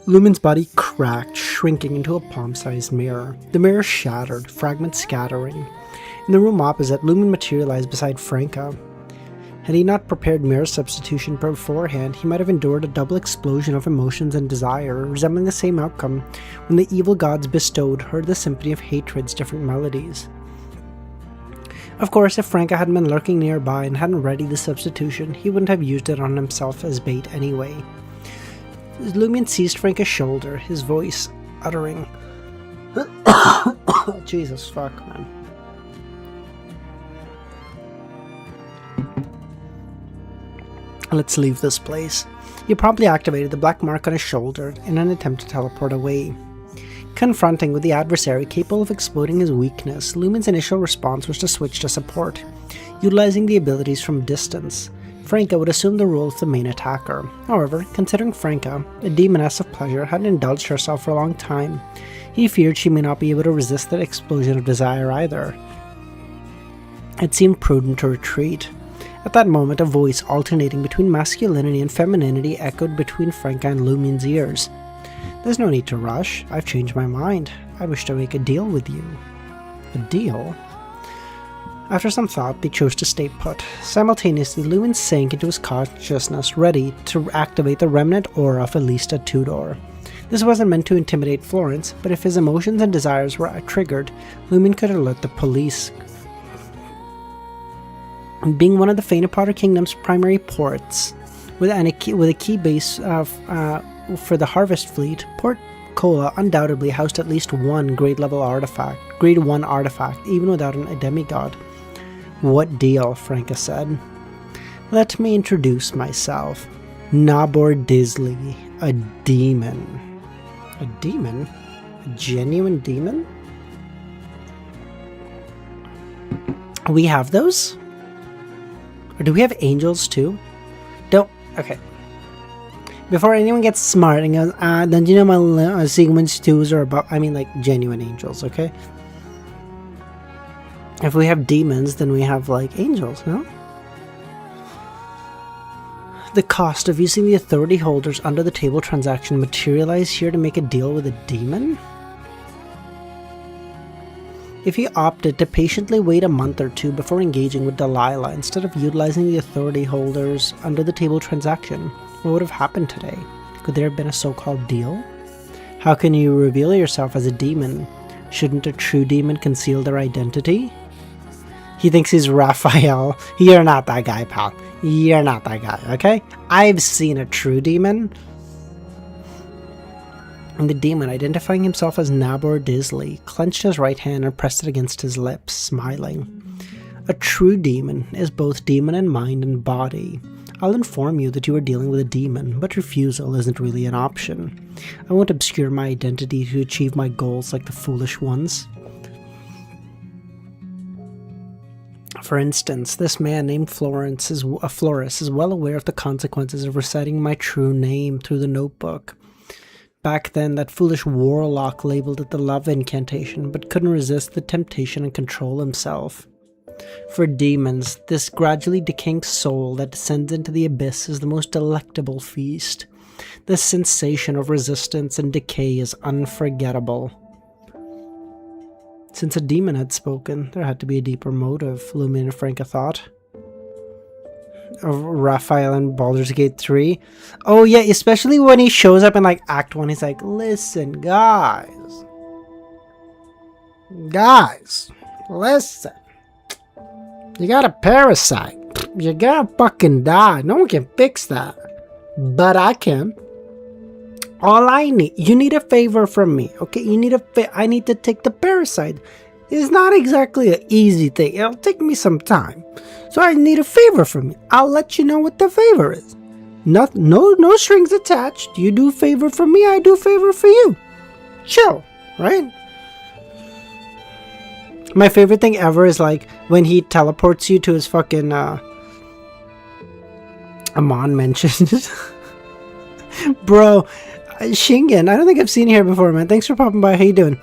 Speaker 1: Lumen's body cracked, shrinking into a palm-sized mirror. The mirror shattered, fragments scattering. In the room opposite, Lumen materialized beside Franca. Had he not prepared mirror substitution beforehand, he might have endured a double explosion of emotions and desire, resembling the same outcome when the evil gods bestowed heard the symphony of hatred's different melodies. Of course, if Franca hadn't been lurking nearby and hadn't readied the substitution, he wouldn't have used it on himself as bait anyway. Lumen seized Franca's shoulder, his voice uttering, Jesus fuck, man. Let's leave this place. He promptly activated the black mark on his shoulder in an attempt to teleport away. Confronting with the adversary capable of exploiting his weakness, Lumen's initial response was to switch to support, utilizing the abilities from distance. Franca would assume the role of the main attacker. However, considering Franca, a demoness of pleasure, hadn't indulged herself for a long time, he feared she may not be able to resist that explosion of desire either. It seemed prudent to retreat. At that moment, a voice alternating between masculinity and femininity echoed between Franca and Lumen's ears. There's no need to rush. I've changed my mind. I wish to make a deal with you. A deal? After some thought, they chose to stay put. Simultaneously, Lumen sank into his consciousness, ready to activate the remnant aura of at least a Tudor. This wasn't meant to intimidate Florence, but if his emotions and desires were triggered, Lumen could alert the police. Being one of the Faint Kingdom's primary ports, with a key base for the Harvest Fleet, Port Kola undoubtedly housed at least one grade 1 artifact, even without a demigod. What deal, Franca said. Let me introduce myself. Nabor Disley, a demon. A demon? A genuine demon? We have those? Or do we have angels too? Okay. Before anyone gets smart and goes, don't you know my sequence 2s are about, I mean like genuine angels, okay? If we have demons, then we have like angels, no? The cost of using the authority holders under the table transaction materialize here to make a deal with a demon? If he opted to patiently wait a month or two before engaging with Delilah instead of utilizing the authority holders under the table transaction, what would have happened today? Could there have been a so-called deal? How can you reveal yourself as a demon? Shouldn't a true demon conceal their identity? He thinks he's Raphael. You're not that guy, pal. You're not that guy, okay? I've seen a true demon. And the demon, identifying himself as Nabor Disley, clenched his right hand and pressed it against his lips, smiling. A true demon is both demon in mind and body. I'll inform you that you are dealing with a demon, but refusal isn't really an option. I won't obscure my identity to achieve my goals like the foolish ones. For instance, this man named Florence is well aware of the consequences of reciting my true name through the notebook. Back then, that foolish warlock labeled it the love incantation, but couldn't resist the temptation and control himself. For demons, this gradually decaying soul that descends into the abyss is the most delectable feast. The sensation of resistance and decay is unforgettable. Since a demon had spoken, there had to be a deeper motive, Lumion and Franca thought. Of Raphael in Baldur's Gate 3. Oh yeah, especially when he shows up in like Act 1, he's like, listen, guys, listen. You got a parasite. You're gonna fucking die. No one can fix that. But I can. All I need, you need a favor from me, okay? I need to take the parasite. It's not exactly an easy thing. It'll take me some time. So I need a favor from you. I'll let you know what the favor is. No strings attached. You do a favor for me, I do a favor for you. Chill, right? My favorite thing ever is like when he teleports you to his fucking Amon mentioned. Bro, Shingen, I don't think I've seen you here before, man. Thanks for popping by. How you doing?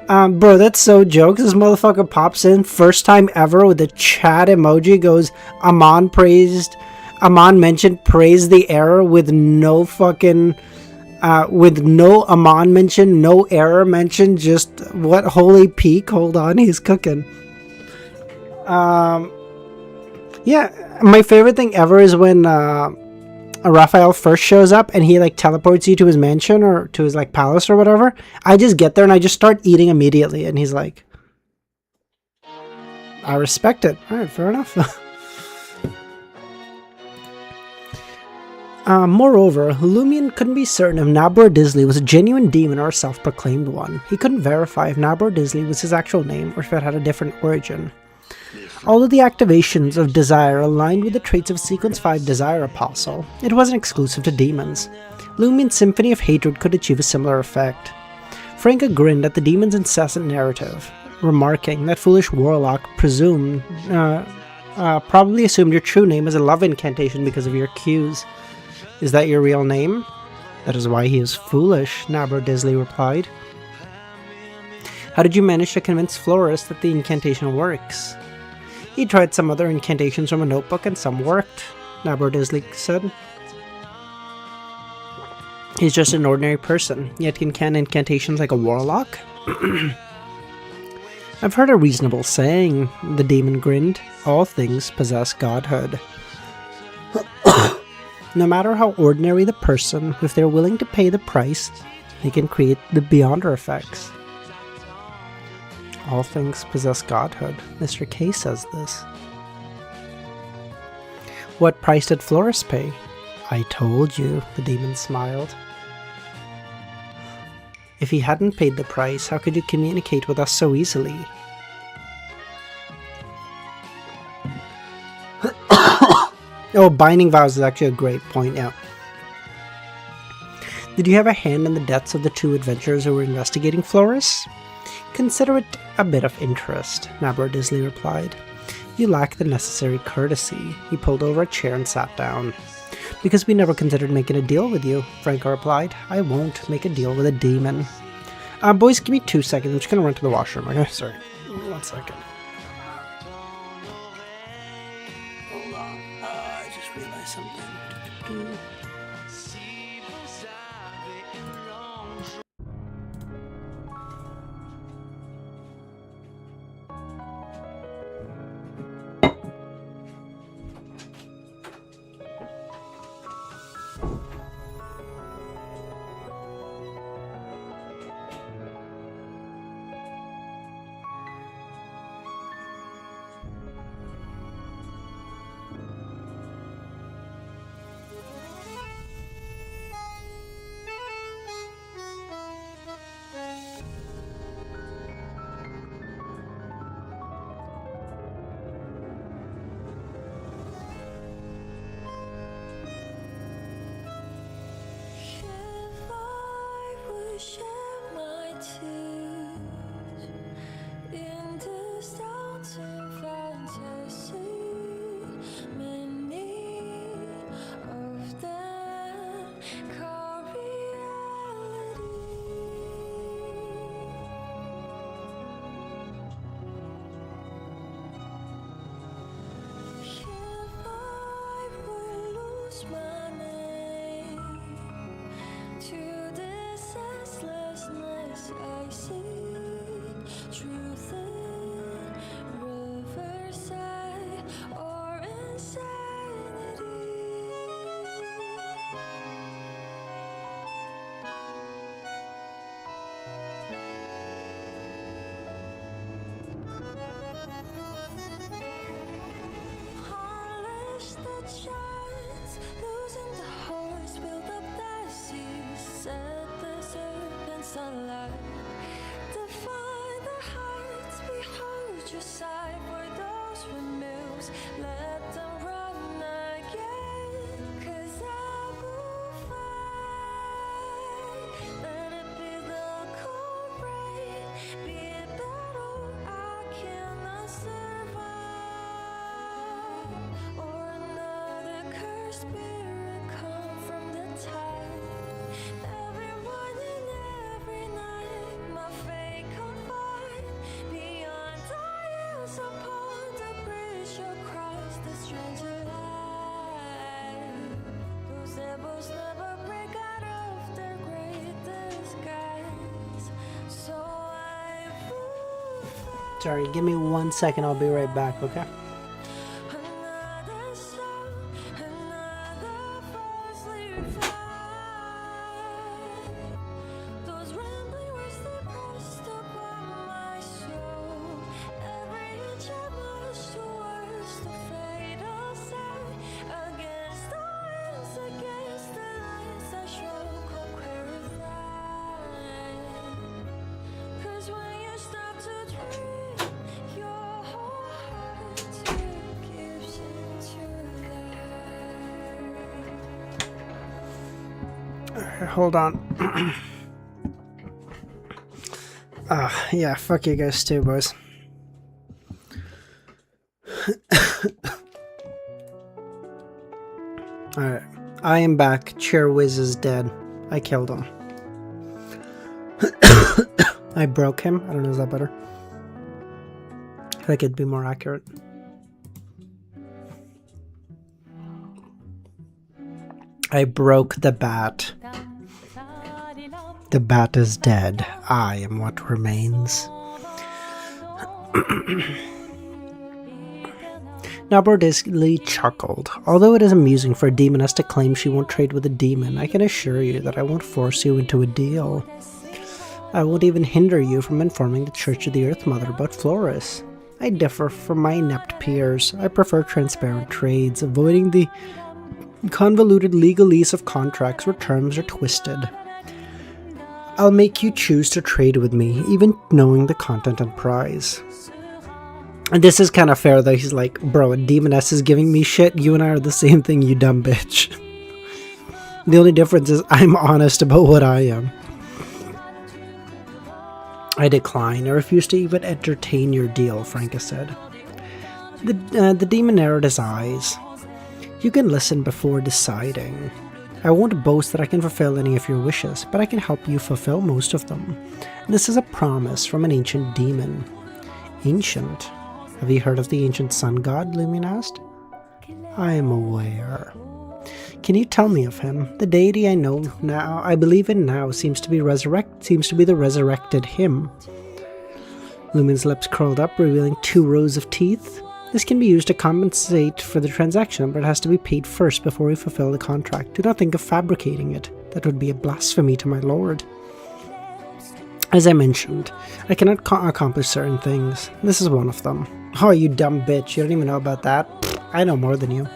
Speaker 1: Bro, that's so jokes. This motherfucker pops in first time ever with a chat emoji, goes Amon mentioned praised the error with no fucking with no Amon mention, no error mention, just what holy peak. Hold on, he's cooking. Yeah, my favorite thing ever is when Raphael first shows up and he like teleports you to his mansion or to his like palace or whatever. I just get there and I just start eating immediately, and he's like, I respect it. Alright, fair enough. Moreover, Lumion couldn't be certain if Nabor Disley was a genuine demon or a self-proclaimed one. He couldn't verify if Nabor Disley was his actual name or if it had a different origin. Although the activations of Desire aligned with the traits of Sequence 5 Desire Apostle, it wasn't exclusive to demons. Lumion's Symphony of Hatred could achieve a similar effect. Franca grinned at the demon's incessant narrative, remarking that foolish warlock probably assumed your true name is a love incantation because of your cues. Is that your real name? That is why he is foolish, Nabor Disley replied. How did you manage to convince Florist that the incantation works? He tried some other incantations from a notebook and some worked, Nabor Disley said. He's just an ordinary person, yet can incantations like a warlock? I've heard a reasonable saying, the demon grinned. All things possess godhood. No matter how ordinary the person, if they're willing to pay the price, they can create the beyonder effects. All things possess godhood. Mr. K says this. What price did Florist pay? I told you, the demon smiled. If he hadn't paid the price, how could you communicate with us so easily? Oh, binding vows is actually a great point, yeah. Did you have a hand in the deaths of the two adventurers who were investigating Florist? Consider it a bit of interest, Nabor Disley replied. You lack the necessary courtesy. He pulled over a chair and sat down. Because we never considered making a deal with you, Franco replied. I won't make a deal with a demon. Boys, give me 2 seconds. I'm just gonna run to the washroom, okay? Sorry. Give me 1 second. Hold on. I just realized something.
Speaker 2: Share my tears in this doubting fantasy. Many of them call reality. If I would lose my name to this senselessness, I see truth in riverside or insanity. Polish the giants, losing the horse, build up the seas, set the serpents alight. Defy the heights, behold your sight for those windmills, let them run again. 'Cause I will fight, let it be the cold rain, be it battle I cannot survive, or another cursed spirit come from the tide. Every morning, every night, my fate confide. Beyond our years upon the bridge of Christ, the stranger light. Those devils never break out of their great disguise. So I will fight.
Speaker 1: Sorry, give me 1 second. I'll be right back, okay?
Speaker 2: Another song, another falsely refined. Those rambling words they pressed upon my soul. Every inch I blushed towards the fatal side. Against the winds, against the lights, I shall clarify. 'Cause when you stop to dream, your whole heart gives into life.
Speaker 1: Alright, hold on. Yeah, fuck you guys too, boys. Alright. I am back. Chair Wiz is dead. I killed him. I broke him. I don't know, is that better? I feel like it'd be more accurate. I broke the bat. The bat is dead. I am what remains. Now Bordisky chuckled. Although it is amusing for a demoness to claim she won't trade with a demon, I can assure you that I won't force you into a deal. I won't even hinder you from informing the Church of the Earth Mother about Florus. I differ from my inept peers. I prefer transparent trades, avoiding the convoluted legalese of contracts where terms are twisted. I'll make you choose to trade with me, even knowing the content and price. And this is kind of fair though. He's like, bro, a demoness is giving me shit. You and I are the same thing, you dumb bitch. The only difference is I'm honest about what I am. I decline. I refuse to even entertain your deal, Franca said. The demon narrowed his eyes. You can listen before deciding. I won't boast that I can fulfill any of your wishes, but I can help you fulfill most of them. This is a promise from an ancient demon. Ancient? Have you heard of the ancient sun god? Lumion asked. I am aware. Can you tell me of him? The deity I know now, I believe in now, seems to be the resurrected him. Lumion's lips curled up, revealing 2 rows of teeth. This can be used to compensate for the transaction, but it has to be paid first before we fulfill the contract. Do not think of fabricating it. That would be a blasphemy to my lord. As I mentioned, I cannot accomplish certain things. This is one of them. Oh, you dumb bitch. You don't even know about that? Pfft, I know more than you.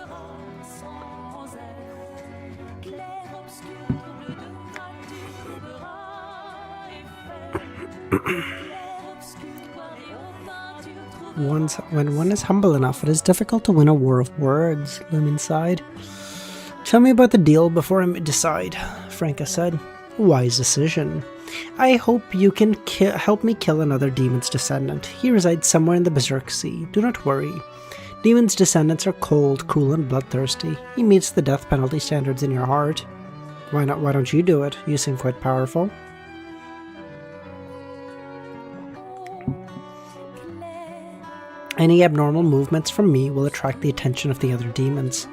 Speaker 1: When one is humble enough, it is difficult to win a war of words, Lumion sighed. Tell me about the deal before I decide, Franca said. Wise decision. I hope you can help me kill another demon's descendant. He resides somewhere in the Berserk Sea. Do not worry. Demons' descendants are cold, cruel, and bloodthirsty. He meets the death penalty standards in your heart. Why not? Why don't you do it? You seem quite powerful. Any abnormal movements from me will attract the attention of the other demons.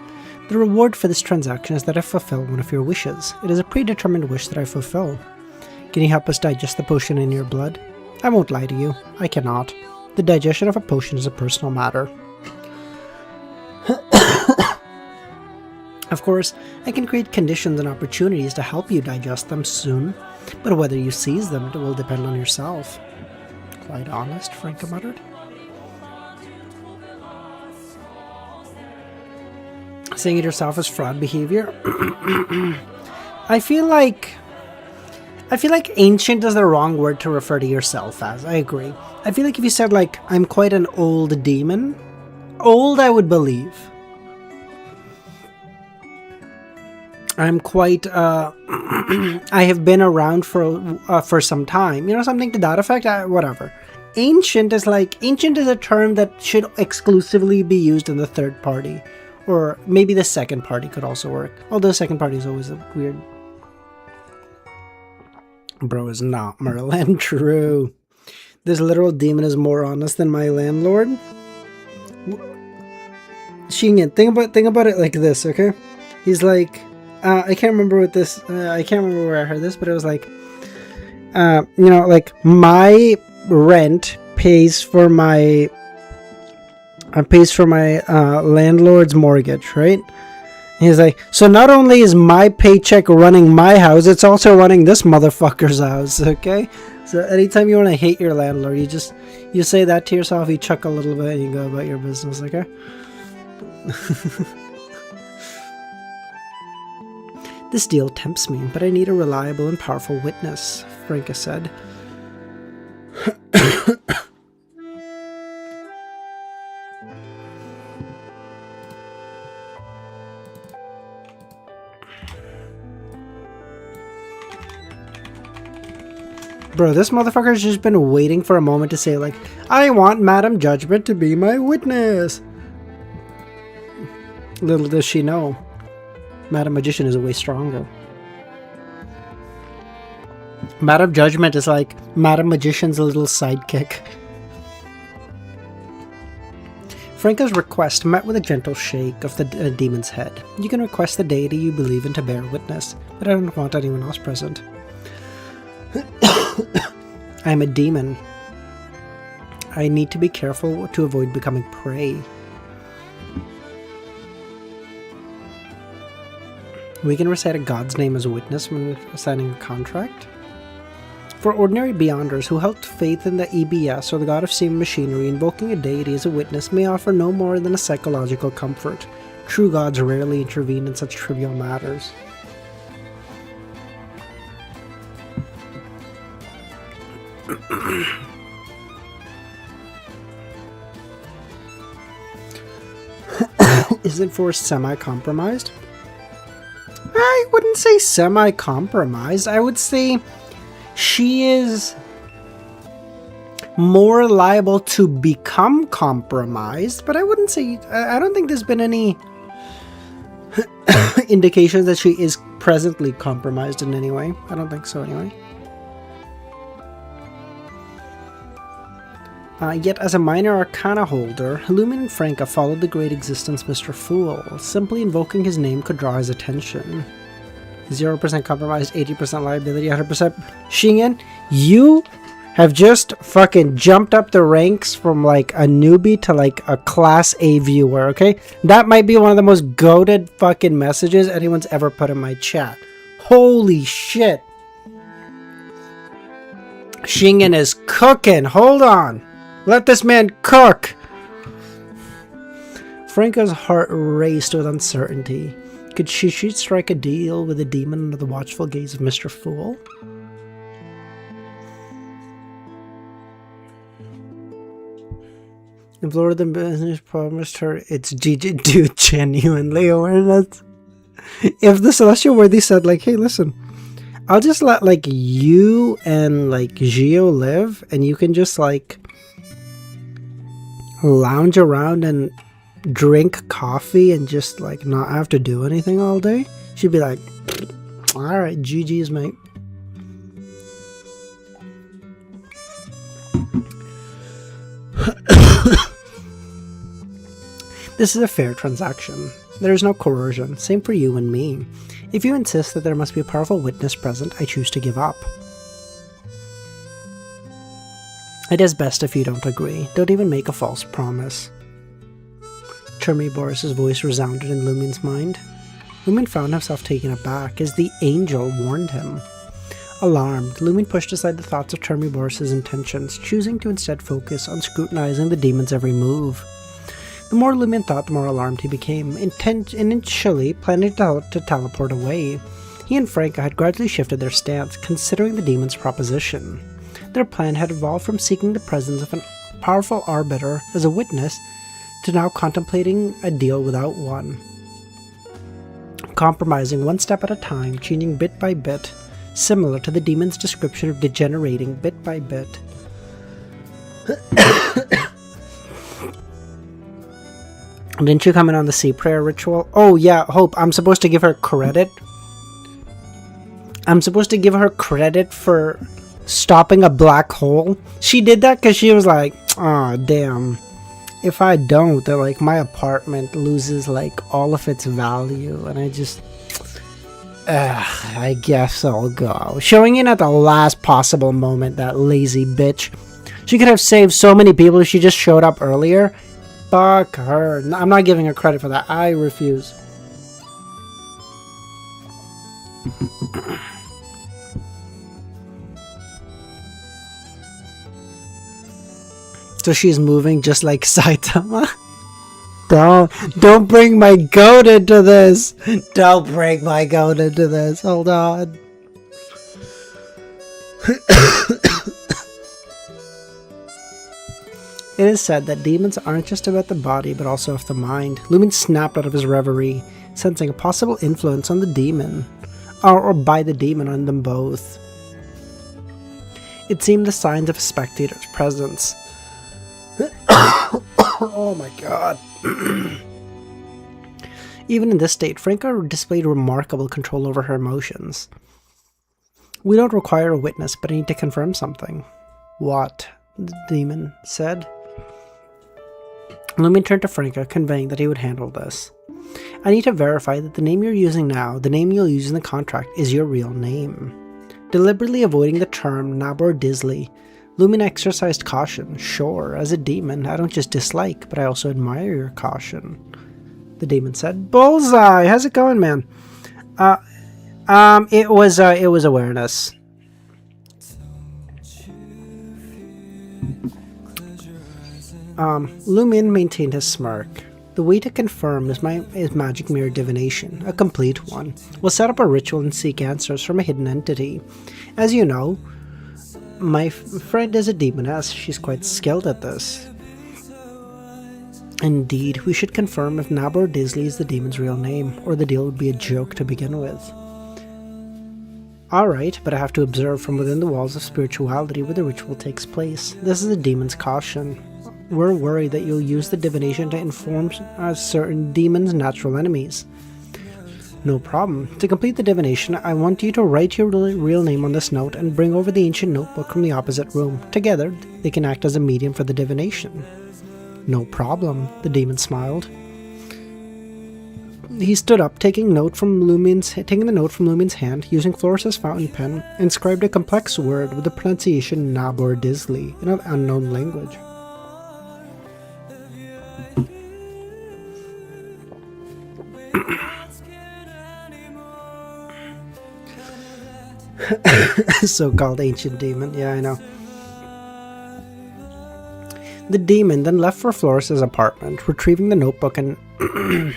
Speaker 1: The reward for this transaction is that I fulfill one of your wishes. It is a predetermined wish that I fulfill. Can you help us digest the potion in your blood? I won't lie to you. I cannot. The digestion of a potion is a personal matter. Of course, I can create conditions and opportunities to help you digest them soon, but whether you seize them, it will depend on yourself. Quite honest, Franca muttered. Saying it yourself is fraud behavior. I feel like ancient is the wrong word to refer to yourself as. I agree. I feel like if you said like, I'm quite an old demon, old I would believe. I'm quite, I have been around for some time. You know, something to that effect, whatever. Ancient is a term that should exclusively be used in the third party. Or maybe the second party could also work. Although the second party is always a weird... Bro is not Merlin. True. This literal demon is more honest than my landlord. Shingen, think about it like this, okay? He's like... I can't remember what this... I can't remember where I heard this, but it was like... you know, like, my rent pays for my landlord's mortgage, right? And he's like, so not only is my paycheck running my house, it's also running this motherfucker's house, okay? So anytime you want to hate your landlord, you say that to yourself, you chuckle a little bit, and you go about your business, okay? This deal tempts me, but I need a reliable and powerful witness, Franca said. Bro, this motherfucker's just been waiting for a moment to say, like, I want Madam Judgment to be my witness. Little does she know, Madam Magician is way stronger. Madam Judgment is like Madam Magician's little sidekick. Franca's request met with a gentle shake of the demon's head. You can request the deity you believe in to bear witness, but I don't want anyone else present. I am a demon. I need to be careful to avoid becoming prey. We can recite a god's name as a witness when signing a contract. For ordinary beyonders who held faith in the EBS or the god of steam machinery, invoking a deity as a witness may offer no more than a psychological comfort. True gods rarely intervene in such trivial matters. Isn't Force semi-compromised? I wouldn't say semi-compromised. I would say she is more liable to become compromised, but I wouldn't say... I don't think there's been any indications that she is presently compromised in any way. I don't think so anyway. Yet as a minor arcana holder, Lumen and Franca followed the great existence Mr. Fool. Simply invoking his name could draw his attention. 0% compromised, 80% liability, 100%. Shingen, you have just fucking jumped up the ranks from like a newbie to like a class A viewer, okay? That might be one of the most goated fucking messages anyone's ever put in my chat. Holy shit. Shingen is cooking. Hold on. Let this man cook. Franca's heart raced with uncertainty. Could she strike a deal with the demon under the watchful gaze of Mr. Fool? If Lord of the Business promised her it's GG, dude, genuinely awareness. If the Celestial Worthy said, like, hey, listen, I'll just let, like, you and, like, Gio live, and you can just, like, lounge around and drink coffee and just, like, not have to do anything all day, she'd be like, alright, GG's, mate. This is a fair transaction. There is no coercion. Same for you and me. If you insist that there must be a powerful witness present, I choose to give up. It is best if you don't agree. Don't even make a false promise. Chermy Boris's voice resounded in Lumen's mind. Lumen found himself taken aback as the angel warned him. Alarmed, Lumen pushed aside the thoughts of Chermy Boris's intentions, choosing to instead focus on scrutinizing the demon's every move. The more Lumen thought, the more alarmed he became, initially planning to teleport away. He and Franca had gradually shifted their stance, considering the demon's proposition. Their plan had evolved from seeking the presence of a powerful arbiter as a witness to now contemplating a deal without one. Compromising one step at a time, changing bit by bit, similar to the demon's description of degenerating bit by bit. Didn't you come in on the sea prayer ritual? Oh yeah, Hope, I'm supposed to give her credit. I'm supposed to give her credit for stopping a black hole. She did that because she was like, oh damn, if I don't, then like my apartment loses like all of its value, and I just I guess I'll go. Showing in at the last possible moment, that lazy bitch. She could have saved so many people if she just showed up earlier. Fuck her. I'm not giving her credit for that. I refuse. So she's moving just like Saitama. Don't bring my goat into this. Don't bring my goat into this. Hold on. It is said that demons aren't just about the body, but also of the mind. Lumen snapped out of his reverie, sensing a possible influence on the demon, or by the demon on them both. It seemed the signs of a spectator's presence. Oh my god. Even in this state, Franca displayed remarkable control over her emotions. We don't require a witness, but I need to confirm something. What? The demon said. Lumen turned to Franca, conveying that he would handle this. I need to verify that the name you're using now, the name you'll use in the contract, is your real name. Deliberately avoiding the term Nabor Disley, Lumen exercised caution. Sure, as a demon, I don't just dislike, but I also admire your caution. The demon said, Bullseye! How's it going, man? It was awareness. Lumen maintained his smirk. The way to confirm is magic mirror divination, a complete one. We'll set up a ritual and seek answers from a hidden entity. As you know, my friend is a demoness. She's quite skilled at this. Indeed, we should confirm if Nabor Disley is the demon's real name, or the deal would be a joke to begin with. Alright, but I have to observe from within the walls of spirituality where the ritual takes place. This is the demon's caution. We're worried that you'll use the divination to inform certain demons' natural enemies. No problem. To complete the divination, I want you to write your real name on this note and bring over the ancient notebook from the opposite room. Together, they can act as a medium for the divination. No problem, the demon smiled. He stood up, taking the note from Lumine's hand, using Floris's fountain pen, inscribed a complex word with the pronunciation Nabor Disley in an unknown language. So-called ancient demon, yeah, I know. The demon then left for Floris's apartment, retrieving the notebook and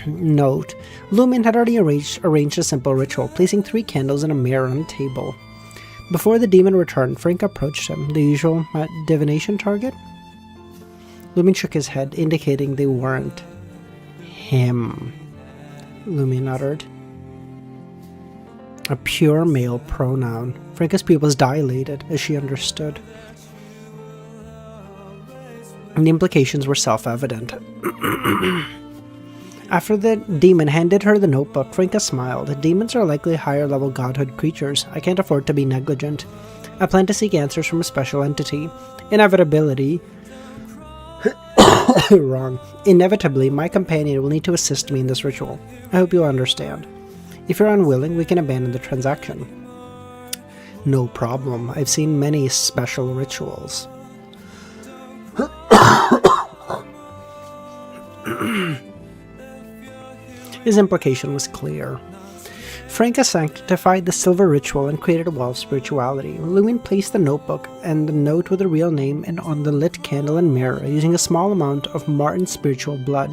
Speaker 1: note. Lumine had already arranged a simple ritual, placing 3 candles and a mirror on a table. Before the demon returned, Frank approached him. The usual divination target? Lumine shook his head, indicating they weren't. Him, Lumine uttered. A pure male pronoun. Franca's pupils dilated as she understood. And the implications were self-evident. After the demon handed her the notebook, Franca smiled. Demons are likely higher-level godhood creatures. I can't afford to be negligent. I plan to seek answers from a special entity. Inevitably, my companion will need to assist me in this ritual. I hope you'll understand. If you're unwilling, we can abandon the transaction. No problem. I've seen many special rituals. His implication was clear. Franca sanctified the silver ritual and created a wall of spirituality. Lumine placed the notebook and the note with the real name on the lit candle and mirror, using a small amount of Martin's spiritual blood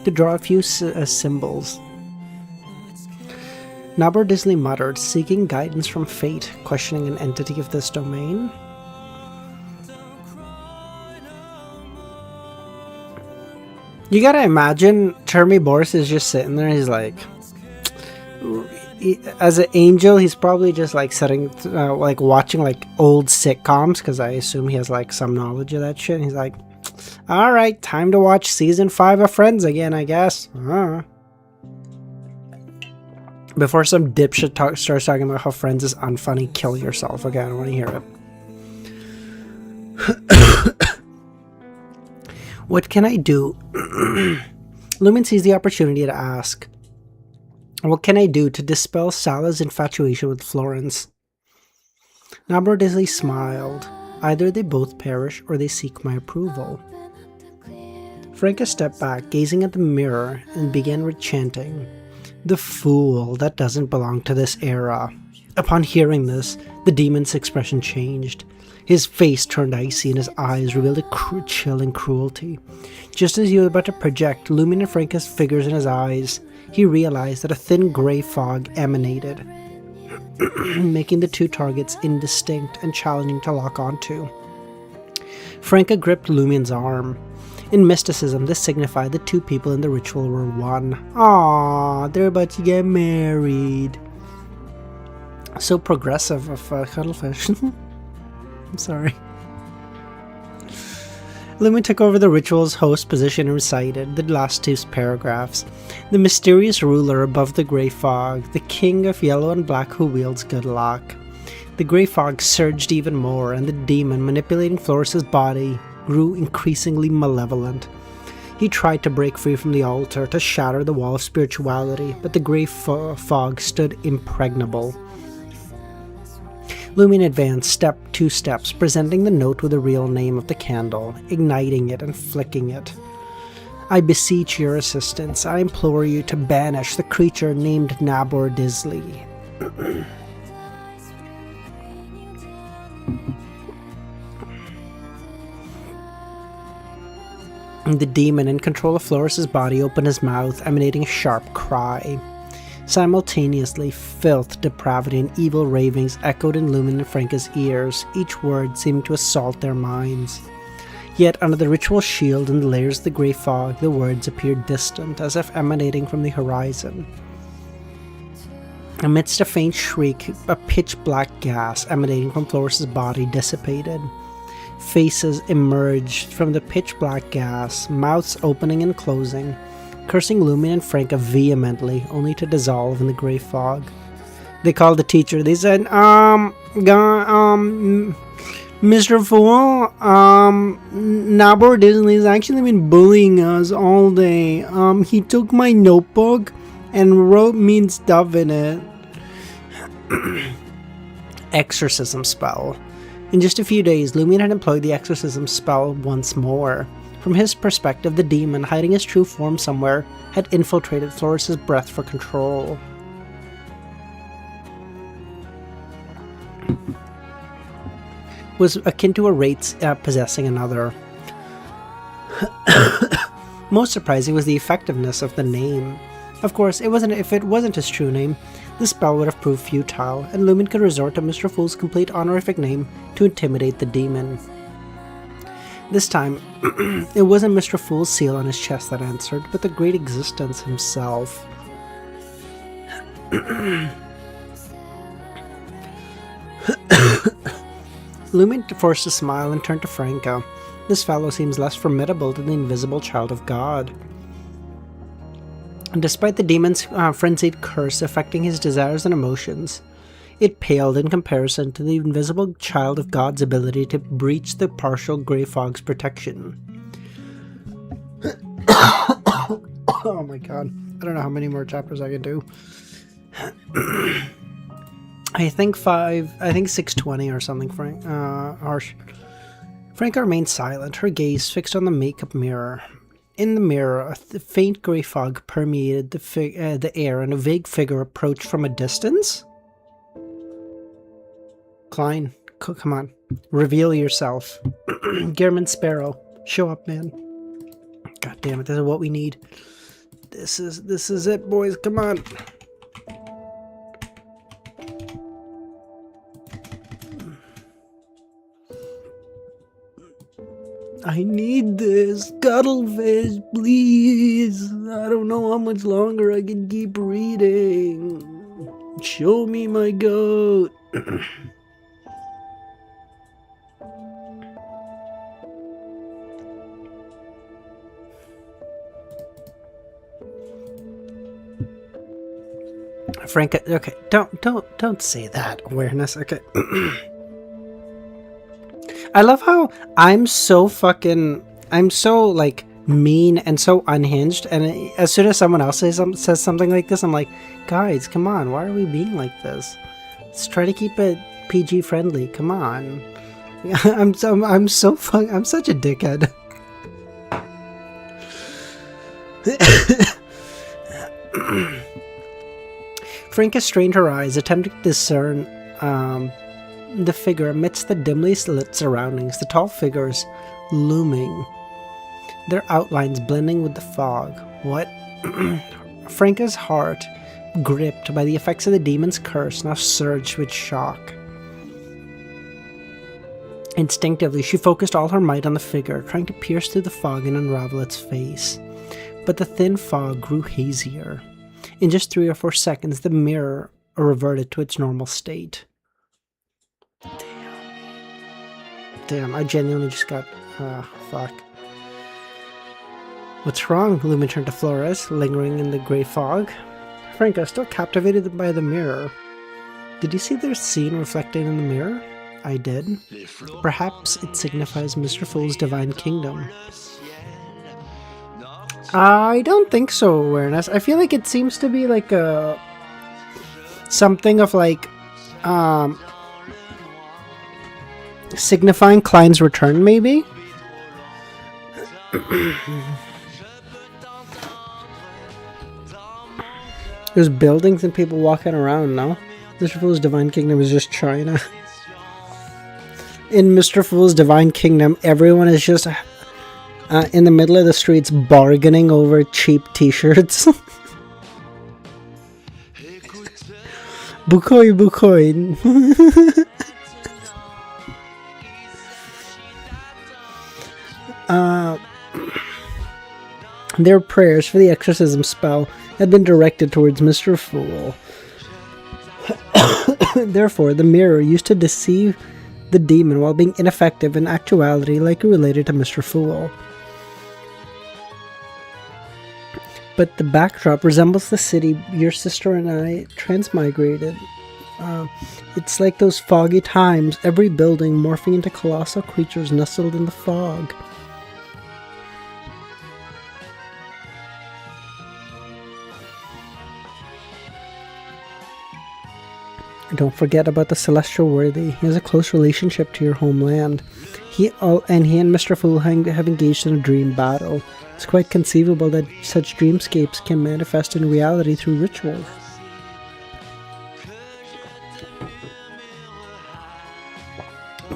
Speaker 1: to draw a few symbols. Nabor Disley muttered, seeking guidance from fate, questioning an entity of this domain. You gotta imagine Chermy Boris is just sitting there, he's like, as an angel, he's probably just like sitting, like watching like old sitcoms, because I assume he has like some knowledge of that shit, and he's like, alright, time to watch season 5 of Friends again, I guess. Before some dipshit starts talking about how Friends is unfunny, kill yourself. Okay, I don't want to hear it. What can I do? Lumine sees the opportunity to ask. What can I do to dispel Sala's infatuation with Florence? Nabor Disley smiled. Either they both perish or they seek my approval. Franca stepped back, gazing at the mirror, and began rechanting. The fool, that doesn't belong to this era. Upon hearing this, the demon's expression changed. His face turned icy and his eyes revealed a chilling cruelty. Just as he was about to project Lumine and Franca's figures in his eyes, he realized that a thin gray fog emanated, making the 2 targets indistinct and challenging to lock onto. Franca gripped Lumine's arm. In mysticism, this signified the 2 people in the ritual were one. Aww, they're about to get married. So progressive of cuttlefish. I'm sorry. Lumine took over the ritual's host position and recited the last 2 paragraphs. The mysterious ruler above the grey fog, the king of yellow and black who wields good luck. The grey fog surged even more, and the demon manipulating Floris's body grew increasingly malevolent. He tried to break free from the altar to shatter the wall of spirituality, but the grey fog stood impregnable. Lumine advanced 2 steps, presenting the note with the real name of the candle, igniting it and flicking it. I beseech your assistance. I implore you to banish the creature named Nabor Disley. The demon in control of Floris's body opened his mouth, emanating a sharp cry. Simultaneously, filth, depravity, and evil ravings echoed in Lumine and Franca's ears, each word seeming to assault their minds. Yet, under the ritual shield and the layers of the grey fog, the words appeared distant, as if emanating from the horizon. Amidst a faint shriek, a pitch-black gas emanating from Floris's body dissipated. Faces emerged from the pitch-black gas, mouths opening and closing. cursing Lumion and Franca vehemently, only to dissolve in the grey fog. They called the teacher. They said, Mr. Fool, Nabor Disney's actually been bullying us all day. He took my notebook and wrote mean stuff in it. Exorcism spell. In just a few days, Lumion had employed the exorcism spell once more. From his perspective, the demon, hiding his true form somewhere, had infiltrated Floris's breath for control. Was akin to a wraith possessing another. Most surprising was the effectiveness of the name. Of course, if it wasn't his true name, the spell would have proved futile, and Lumion could resort to Mr. Fool's complete honorific name to intimidate the demon. This time, it wasn't Mr. Fool's seal on his chest that answered, but the great existence himself. Lumion forced a smile and turned to Franca. This fellow seems less formidable than the invisible child of God. And despite the demon's frenzied curse affecting his desires and emotions, it paled in comparison to the invisible child of God's ability to breach the partial grey fog's protection. Oh my god. I don't know how many more chapters I can do. I think 620 or something, harsh. Franca remained silent, her gaze fixed on the makeup mirror. In the mirror, a faint grey fog permeated the air, and a vague figure approached from a distance. Klein, come on. Reveal yourself. Gehrman Sparrow, show up, man. God damn it, this is what we need. This is it, boys, come on. I need this. Cuttlefish, please. I don't know how much longer I can keep reading. Show me my goat. Franca, okay, don't say that, awareness, okay. I love how I'm so like mean and so unhinged, and as soon as someone else says something like this, I'm like, guys, come on, why are we being like this? Let's try to keep it PG friendly. Come on. I'm such a dickhead. Franca strained her eyes, attempting to discern the figure amidst the dimly lit surroundings, the tall figures looming, their outlines blending with the fog. What? Franca's heart, gripped by the effects of the demon's curse, now surged with shock. Instinctively, she focused all her might on the figure, trying to pierce through the fog and unravel its face. But the thin fog grew hazier. In just 3 or 4 seconds, the mirror reverted to its normal state. Damn, I genuinely just got... fuck. What's wrong? Lumion turned to Flores, lingering in the grey fog. Franca, still captivated by the mirror. Did you see their scene reflected in the mirror? I did. Perhaps it signifies Mr. Fool's divine kingdom. I don't think so, awareness. I feel like it seems to be like a... something of like... signifying Klein's return, maybe? There's buildings and people walking around, no? Mr. Fool's divine kingdom is just China. In Mr. Fool's divine kingdom, everyone is just in the middle of the streets bargaining over cheap t-shirts. Bukoy, bukoy. Their prayers for the exorcism spell had been directed towards Mr. Fool. Therefore, the mirror used to deceive the demon while being ineffective in actuality, likely related to Mr. Fool. but the backdrop resembles the city your sister and I transmigrated. It's like those foggy times, every building morphing into colossal creatures nestled in the fog. Don't forget about the celestial worthy. He has a close relationship to your homeland. He and Mr. Fool have engaged in a dream battle. It's quite conceivable that such dreamscapes can manifest in reality through rituals.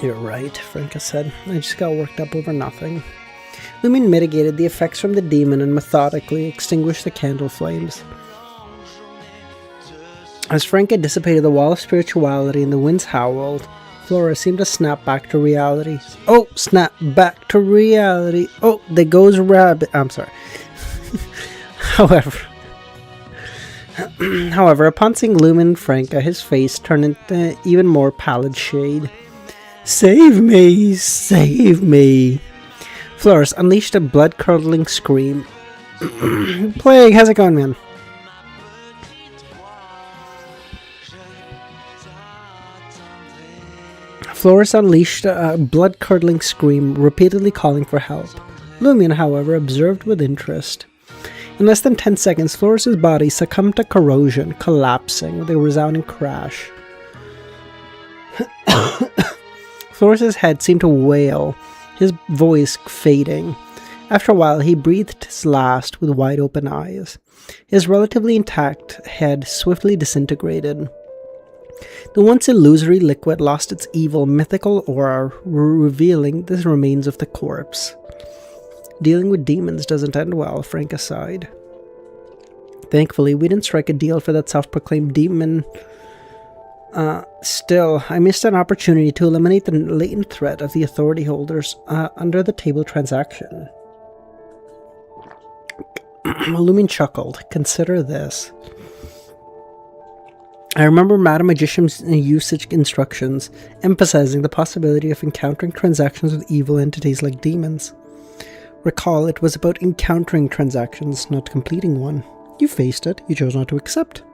Speaker 1: You're right, Franca said. I just got worked up over nothing. Lumin mitigated the effects from the demon and methodically extinguished the candle flames. As Franca dissipated the wall of spirituality and the winds howled, Flora seemed to snap back to reality. Oh, snap back to reality. Oh, there goes rabbit. I'm sorry. However, upon seeing Lumin and Franca, his face turned into even more pallid shade. Save me! Save me! Flores unleashed a blood-curdling scream. Plague, how's it going, man? Flores unleashed a blood-curdling scream, repeatedly calling for help. Lumion, however, observed with interest. In less than 10 seconds, Flores' body succumbed to corrosion, collapsing with a resounding crash. Flores' head seemed to wail, his voice fading. After a while, he breathed his last with wide-open eyes. His relatively intact head swiftly disintegrated. The once illusory liquid lost its evil, mythical aura, revealing the remains of the corpse. Dealing with demons doesn't end well, Franca sighed. Thankfully, we didn't strike a deal for that self-proclaimed demon. Still, I missed an opportunity to eliminate the latent threat of the authority holders under the table transaction. Lumin chuckled. Consider this. I remember Madam Magician's usage instructions, emphasizing the possibility of encountering transactions with evil entities like demons. Recall, it was about encountering transactions, not completing one. You faced it, you chose not to accept.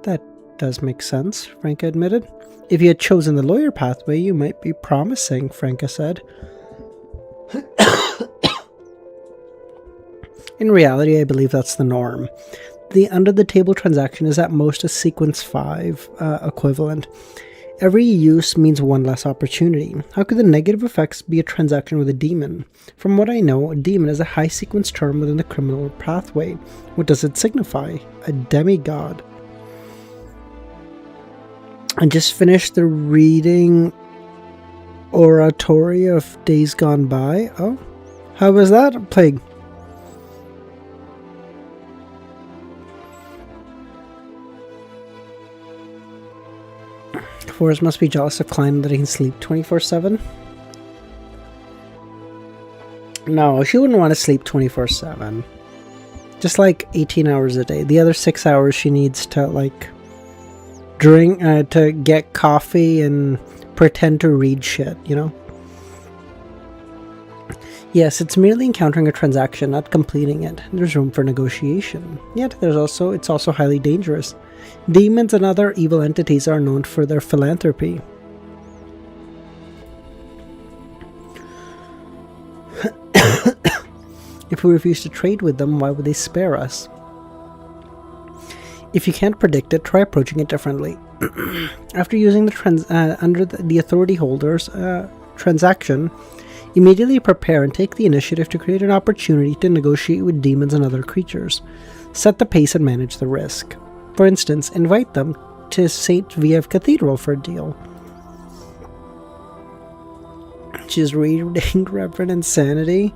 Speaker 1: That does make sense, Franca admitted. If you had chosen the lawyer pathway, you might be promising, Franca said. In reality, I believe that's the norm. The under-the-table transaction is at most a sequence 5 equivalent. Every use means one less opportunity. How could the negative effects be a transaction with a demon? From what I know, a demon is a high-sequence term within the criminal pathway. What does it signify? A demigod. I just finished the reading oratory of Days Gone By. Oh, how was that? Plague. Forrest must be jealous of Klein that he can sleep 24/7. No, she wouldn't want to sleep 24/7. Just like 18 hours a day. The other 6 hours she needs to like drink, to get coffee and pretend to read shit, you know? Yes, it's merely encountering a transaction, not completing it. There's room for negotiation. Yet it's also highly dangerous. Demons and other evil entities are known for their philanthropy. If we refuse to trade with them, why would they spare us? If you can't predict it, try approaching it differently. After using the under the authority holders transaction, immediately prepare and take the initiative to create an opportunity to negotiate with demons and other creatures. Set the pace and manage the risk. For instance, invite them to St. Viev Cathedral for a deal. She's reading Reverend Insanity.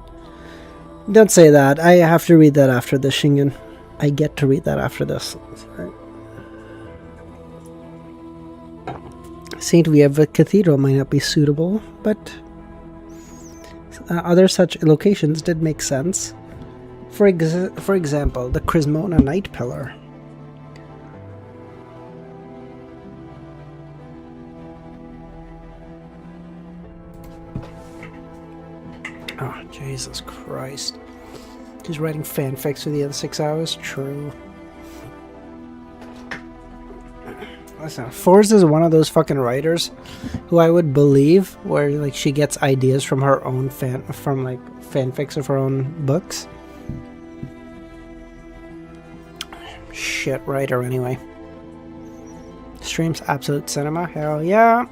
Speaker 1: Don't say that. I have to read that after this, Shingen. I get to read that after this. St. Viev Cathedral might not be suitable, but other such locations did make sense. For example, the Crismona Night Pillar. Oh, Jesus Christ. She's writing fanfics for the other 6 hours. True. Listen, Forrest is one of those fucking writers who I would believe where like she gets ideas from her own fanfics of her own books. Shit writer anyway. Streams absolute cinema. Hell yeah.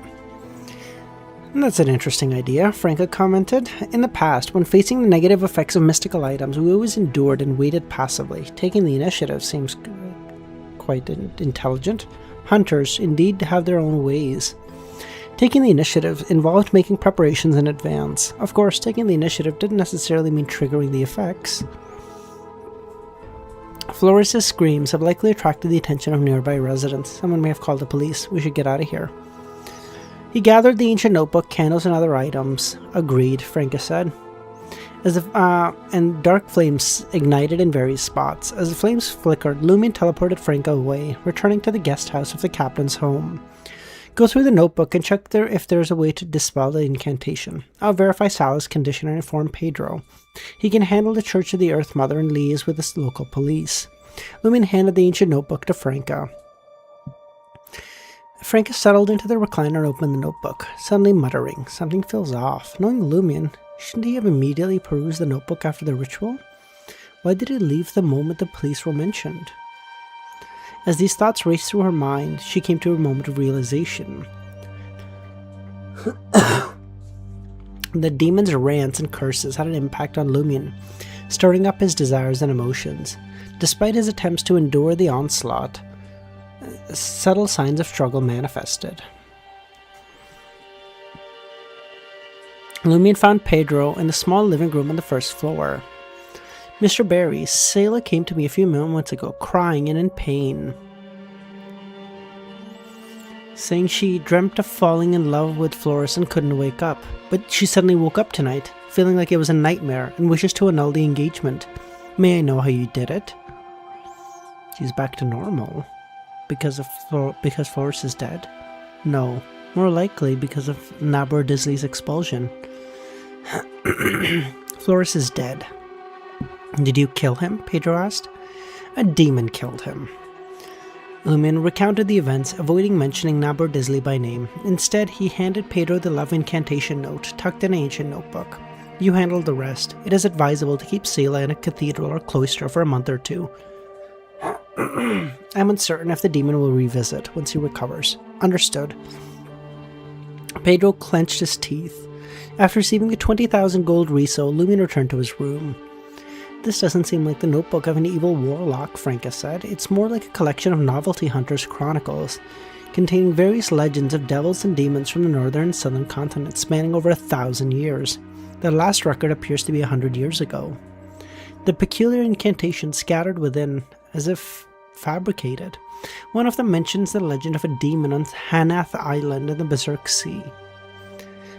Speaker 1: And that's an interesting idea, Franca commented. In the past, when facing the negative effects of mystical items, we always endured and waited passively. Taking the initiative seems quite intelligent. Hunters indeed have their own ways. Taking the initiative involved making preparations in advance. Of course, taking the initiative didn't necessarily mean triggering the effects. Floris's screams have likely attracted the attention of nearby residents. Someone may have called the police. We should get out of here. He gathered the ancient notebook, candles, and other items. Agreed, Franca said. And dark flames ignited in various spots. As the flames flickered, Lumion teleported Franca away, returning to the guest house of the captain's home. Go through the notebook and check if there's a way to dispel the incantation. I'll verify Salah's condition and inform Pedro. He can handle the Church of the Earth Mother and liaise with the local police. Lumion handed the ancient notebook to Franca. Franca settled into the recliner and opened the notebook, suddenly muttering, something feels off. Knowing Lumion, shouldn't he have immediately perused the notebook after the ritual? Why did he leave the moment the police were mentioned? As these thoughts raced through her mind, she came to a moment of realization. The demon's rants and curses had an impact on Lumion, stirring up his desires and emotions. Despite his attempts to endure the onslaught, subtle signs of struggle manifested. Lumion found Pedro in the small living room on the first floor. Mr. Barry, Selah came to me a few moments ago, crying and in pain, saying she dreamt of falling in love with Floris and couldn't wake up. But she suddenly woke up tonight, feeling like it was a nightmare, and wishes to annul the engagement. May I know how you did it? She's back to normal. Because Floris is dead? No. More likely because of Nabor Disley's expulsion. Floris is dead. Did you kill him? Pedro asked. A demon killed him. Lumion recounted the events, avoiding mentioning Nabor Disley by name. Instead, he handed Pedro the love incantation note, tucked in an ancient notebook. You handled the rest. It is advisable to keep Selah in a cathedral or cloister for a month or two. I'm uncertain if the demon will revisit once he recovers. Understood. Pedro clenched his teeth. After receiving the 20,000 gold reso, Lumion returned to his room. This doesn't seem like the notebook of an evil warlock, Franca said. It's more like a collection of novelty hunters' chronicles, containing various legends of devils and demons from the northern and southern continents, spanning over 1,000 years. The last record appears to be 100 years ago. The peculiar incantations scattered within, as if fabricated. One of them mentions the legend of a demon on Hanath Island in the Berserk Sea.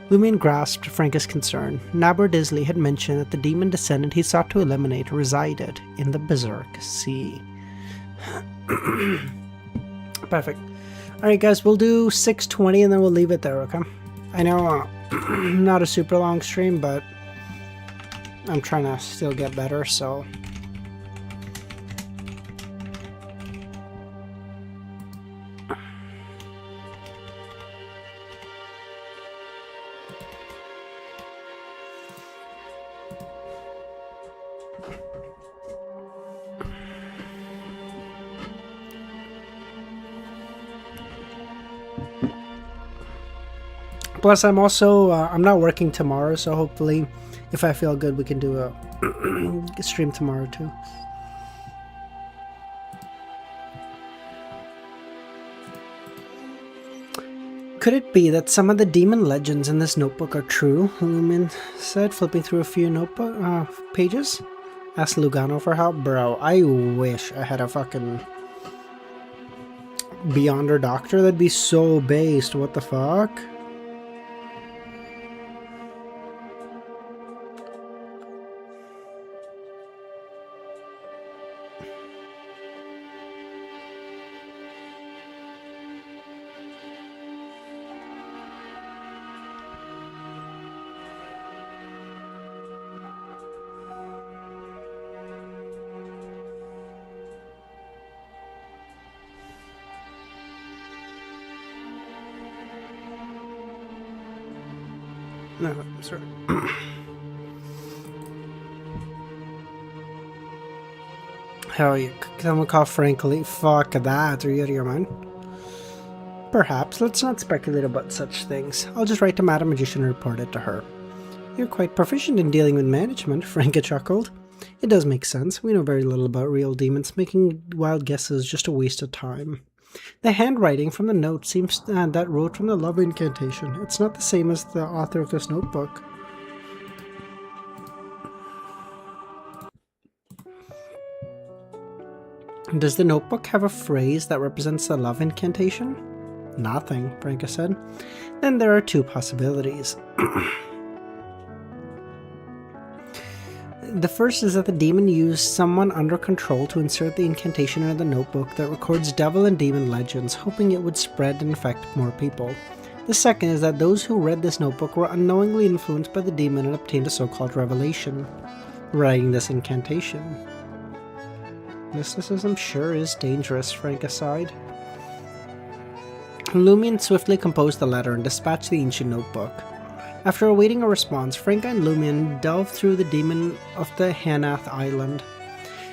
Speaker 1: Lumion grasped Franca's concern. Nabor Disley had mentioned that the demon descendant he sought to eliminate resided in the Berserk Sea. Perfect. Alright guys, we'll do 6:20 and then we'll leave it there, okay? I know, not a super long stream, but I'm trying to still get better, so... Plus, I'm also, I'm not working tomorrow, so hopefully, if I feel good, we can do a stream tomorrow too. Could it be that some of the demon legends in this notebook are true? Lumion said, flipping through a few notebook pages. Asked Lugano for help. Bro, I wish I had a fucking Beyonder Doctor. That'd be so based. What the fuck? No, sorry. How are you? Someone call frankly. Fuck that. Are you out of your mind? Perhaps. Let's not speculate about such things. I'll just write to Madam Magician and report it to her. You're quite proficient in dealing with management, Franka chuckled. It does make sense. We know very little about real demons. Making wild guesses is just a waste of time. The handwriting from the note seems that wrote from the love incantation. It's not the same as the author of this notebook. Does the notebook have a phrase that represents the love incantation? Nothing, Franka said. Then there are two possibilities. The first is that the demon used someone under control to insert the incantation into the notebook that records devil and demon legends, hoping it would spread and infect more people. The second is that those who read this notebook were unknowingly influenced by the demon and obtained a so-called revelation, writing this incantation. Mysticism sure is dangerous, Franka sighed. Lumion swiftly composed the letter and dispatched the ancient notebook. After awaiting a response, Franka and Lumion delved through the demon of the Hanath Island.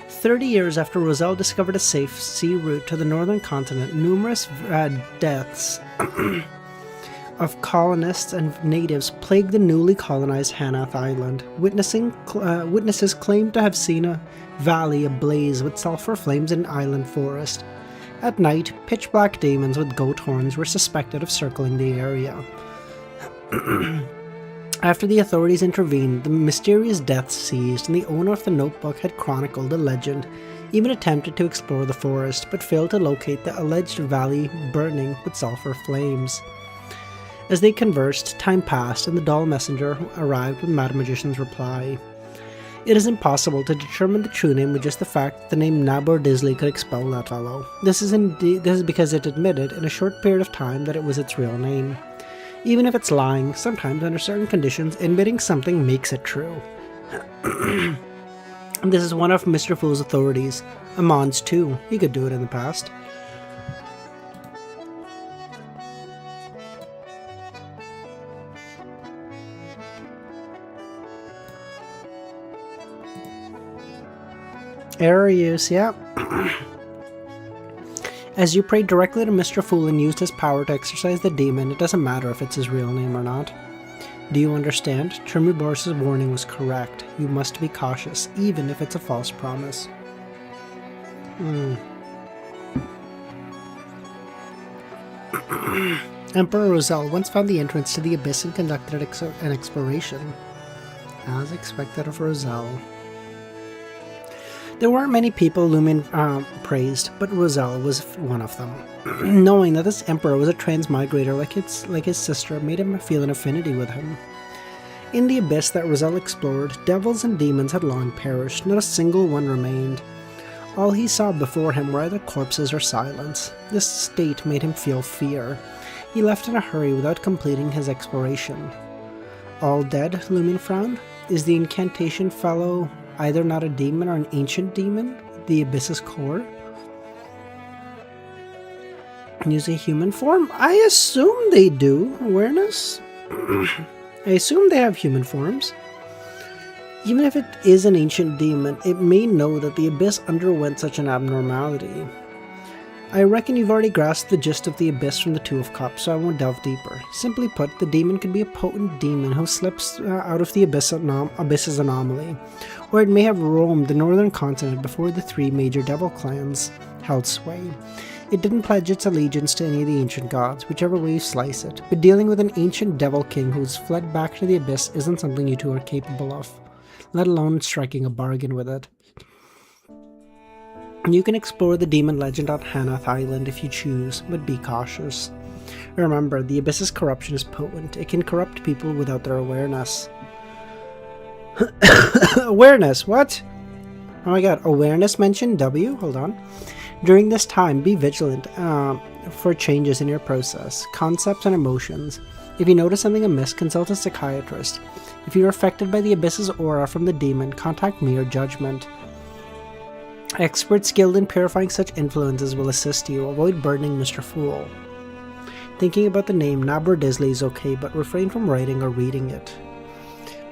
Speaker 1: 30 years after Roselle discovered a safe sea route to the northern continent, numerous deaths of colonists and natives plagued the newly colonized Hanath Island. Witnesses claimed to have seen a valley ablaze with sulfur flames in island forest. At night, pitch-black demons with goat horns were suspected of circling the area. After the authorities intervened, the mysterious deaths ceased, and the owner of the notebook had chronicled the legend, even attempted to explore the forest, but failed to locate the alleged valley burning with sulfur flames. As they conversed, time passed, and the doll messenger arrived with Madam Magician's reply. It is impossible to determine the true name with just the fact that the name Nabor Disley could expel that fellow. This is because it admitted, in a short period of time, that it was its real name. Even if it's lying, sometimes under certain conditions, admitting something makes it true. This is one of Mr. Fool's authorities. Amon's too. He could do it in the past. Error use, yeah. As you prayed directly to Mr. Fool and used his power to exorcise the demon, it doesn't matter if it's his real name or not. Do you understand? Trimiboris' warning was correct. You must be cautious, even if it's a false promise. Emperor Roselle once found the entrance to the abyss and conducted an exploration. As expected of Roselle. There weren't many people Lumion praised, but Roselle was one of them. Knowing that this emperor was a transmigrator like his sister made him feel an affinity with him. In the abyss that Roselle explored, devils and demons had long perished, not a single one remained. All he saw before him were either corpses or silence. This state made him feel fear. He left in a hurry without completing his exploration. All dead? Lumion frowned. Is the incantation fellow either not a demon or an ancient demon? The abyss's core? Use a human form? I assume they do. Awareness? I assume they have human forms. Even if it is an ancient demon, it may know that the abyss underwent such an abnormality. I reckon you've already grasped the gist of the abyss from the Two of Cups, so I won't delve deeper. Simply put, the demon could be a potent demon who slips out of the abyss's anomaly, or it may have roamed the northern continent before the three major devil clans held sway. It didn't pledge its allegiance to any of the ancient gods, whichever way you slice it, but dealing with an ancient devil king who's fled back to the abyss isn't something you two are capable of, let alone striking a bargain with it. You can explore the demon legend on Hanath Island if you choose, but be cautious. Remember, the abyss's corruption is potent. It can corrupt people without their awareness. Awareness, what? Oh my god, awareness mentioned W? Hold on. During this time, be vigilant for changes in your process, concepts, and emotions. If you notice something amiss, consult a psychiatrist. If you're affected by the abyss's aura from the demon, contact me or judgment. Experts skilled in purifying such influences will assist you. Avoid burdening Mr. Fool. Thinking about the name Nabordisley is okay, but refrain from writing or reading it.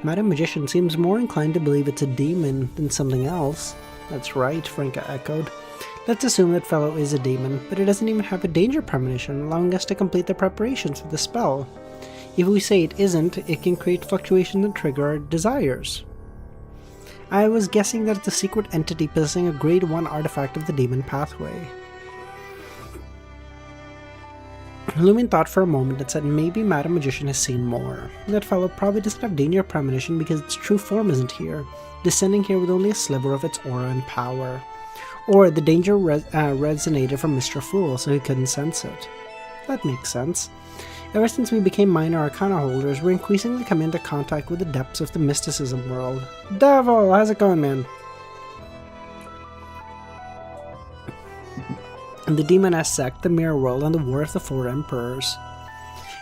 Speaker 1: Madam Magician seems more inclined to believe it's a demon than something else. That's right, Franca echoed. Let's assume that fellow is a demon, but it doesn't even have a danger premonition, allowing us to complete the preparations for the spell. If we say it isn't, it can create fluctuations and trigger our desires. I was guessing that it's a secret entity possessing a grade 1 artifact of the demon pathway. Lumion thought for a moment and said maybe Madam Magician has seen more. That fellow probably doesn't have danger premonition because its true form isn't here, descending here with only a sliver of its aura and power. Or the danger resonated from Mr. Fool, so he couldn't sense it. That makes sense. Ever since we became minor arcana holders, we're increasingly come into contact with the depths of the mysticism world. Devil, how's it going, man? The Demoness sect, the Mirror World, and the War of the Four Emperors.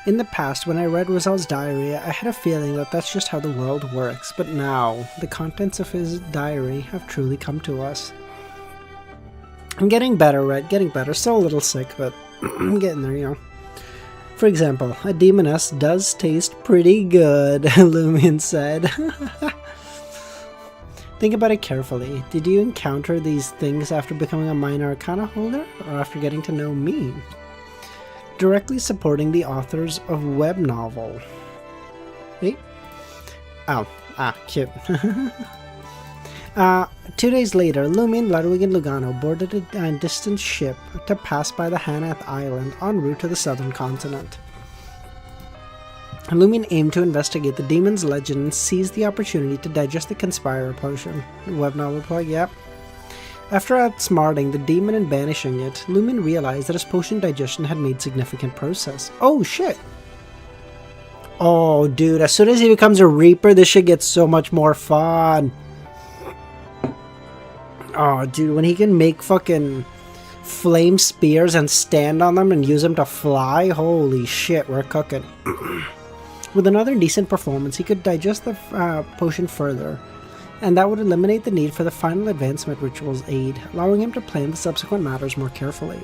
Speaker 1: In the past, when I read Rozel's diary, I had a feeling that that's just how the world works, but now, the contents of his diary have truly come to us. I'm getting better, Red, getting better. Still a little sick, but I'm getting there, you know. For example, a Demoness does taste pretty good, Lumion said. Think about it carefully. Did you encounter these things after becoming a minor arcana holder, or after getting to know me? Directly supporting the authors of web novel. Hey? Oh, cute. 2 days later, Lumion, Ludwig, and Lugano boarded a distant ship to pass by the Hanath Island en route to the southern continent. Lumion aimed to investigate the demon's legend and seized the opportunity to digest the Conspirer potion. The web novel replied, yep. After outsmarting the demon and banishing it, Lumion realized that his potion digestion had made significant progress. Oh shit! Oh dude, as soon as he becomes a Reaper, this shit gets so much more fun! Oh dude, when he can make fucking flame spears and stand on them and use them to fly, holy shit, we're cooking. With another decent performance, he could digest the potion further, and that would eliminate the need for the final advancement ritual's aid, allowing him to plan the subsequent matters more carefully.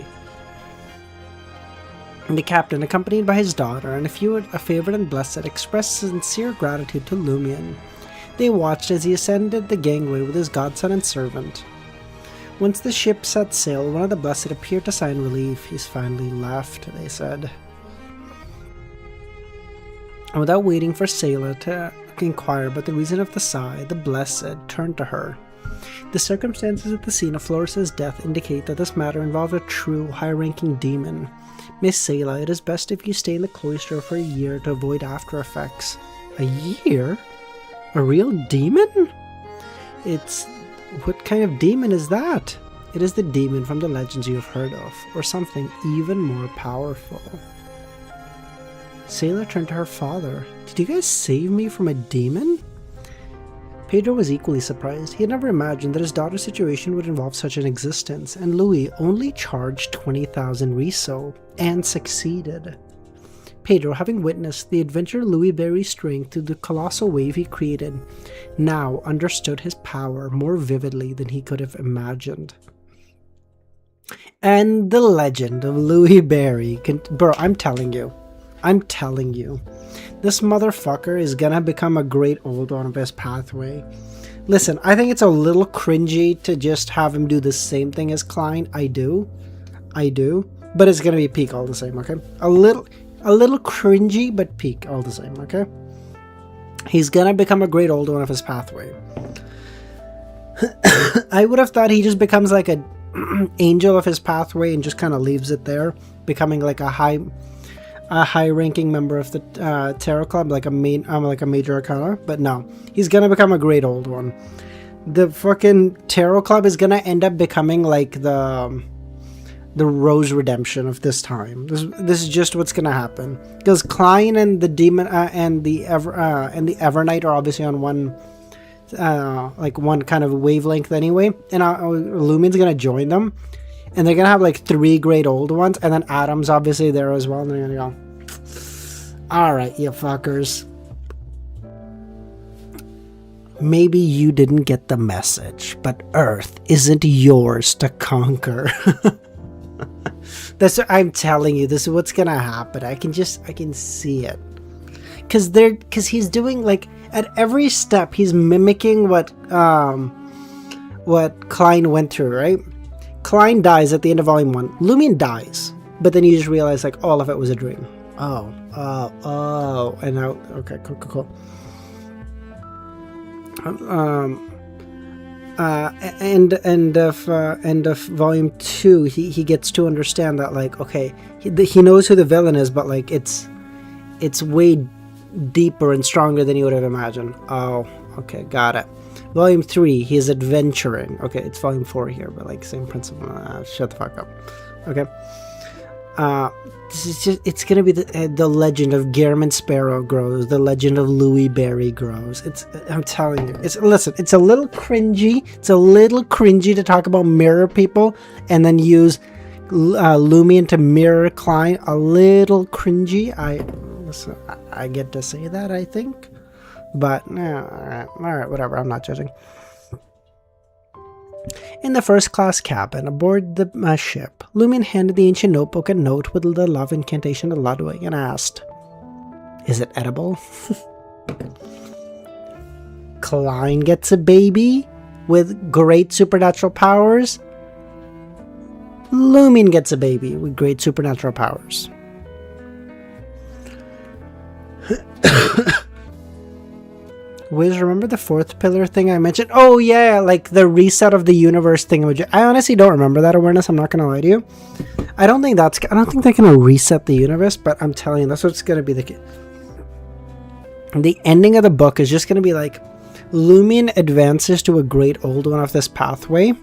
Speaker 1: The captain, accompanied by his daughter and a favored and blessed, expressed sincere gratitude to Lumion. They watched as he ascended the gangway with his godson and servant. Once the ship set sail, one of the blessed appeared to sign relief. He's finally left, they said. And without waiting for Sayla to inquire about the reason of the sigh, the blessed turned to her. The circumstances at the scene of Floris's death indicate that this matter involved a true, high-ranking demon. Miss Sayla, it is best if you stay in the cloister for a year to avoid after effects. A year? A real demon? What kind of demon is that? It is the demon from the legends you have heard of, or something even more powerful. Sayla turned to her father. Did you guys save me from a demon? Pedro was equally surprised. He had never imagined that his daughter's situation would involve such an existence, and Louis only charged 20,000 riso, and succeeded. Pedro, having witnessed the adventure Louis Berry's strength through the colossal wave he created, now understood his power more vividly than he could have imagined. And the legend of Louis Berry, bro, I'm telling you, this motherfucker is gonna become a great old one of his pathway. Listen, I think it's a little cringy to just have him do the same thing as Klein. I do, but it's gonna be peak all the same, okay? A little cringy, but peak all the same, okay? He's gonna become a great old one of his pathway. I would have thought he just becomes like a angel of his pathway and just kind of leaves it there, becoming like a high-ranking member of the tarot club, like a major arcana. But no, he's gonna become a great old one. The fucking tarot club is gonna end up becoming like the Rose Redemption of this time. This is just what's gonna happen, because Klein and the demon and the Evernight are obviously on one kind of wavelength anyway, and Lumion's gonna join them. And they're gonna have like 3 great old ones, and then Adam's obviously there as well, and they're gonna go, alright, you fuckers. Maybe you didn't get the message, but Earth isn't yours to conquer. I'm telling you, this is what's gonna happen. I can see it. Cause he's doing like at every step he's mimicking what Klein went through, right? Klein dies at the end of volume 1. Lumion dies, but then you just realize like all of it was a dream. Oh, and now okay, cool. End of volume 2, he gets to understand that like okay, he knows who the villain is, but like it's way deeper and stronger than you would have imagined. Oh, okay, got it. Volume 3, he is adventuring. Okay, it's volume 4 here, but like same principle. Shut the fuck up. Okay. This is just, it's gonna be the legend of Gehrman Sparrow grows, the legend of Louis Berry grows. I'm telling you, it's a little cringy. It's a little cringy to talk about mirror people and then use Lumion to mirror Klein. A little cringy. I get to say that, I think, but all right, whatever. I'm not judging. In the first-class cabin aboard the ship, Lumion handed the ancient notebook a note with the love incantation to Ludwig and asked, "Is it edible?" Klein gets a baby with great supernatural powers. Lumion gets a baby with great supernatural powers. Wiz, remember the fourth pillar thing I mentioned? Oh yeah, like the reset of the universe thing. I honestly don't remember that awareness. I'm not gonna lie to you. I don't think they're gonna reset the universe, but I'm telling you, that's what's gonna be the ending of the book is just gonna be like Lumion advances to a great old one of this pathway,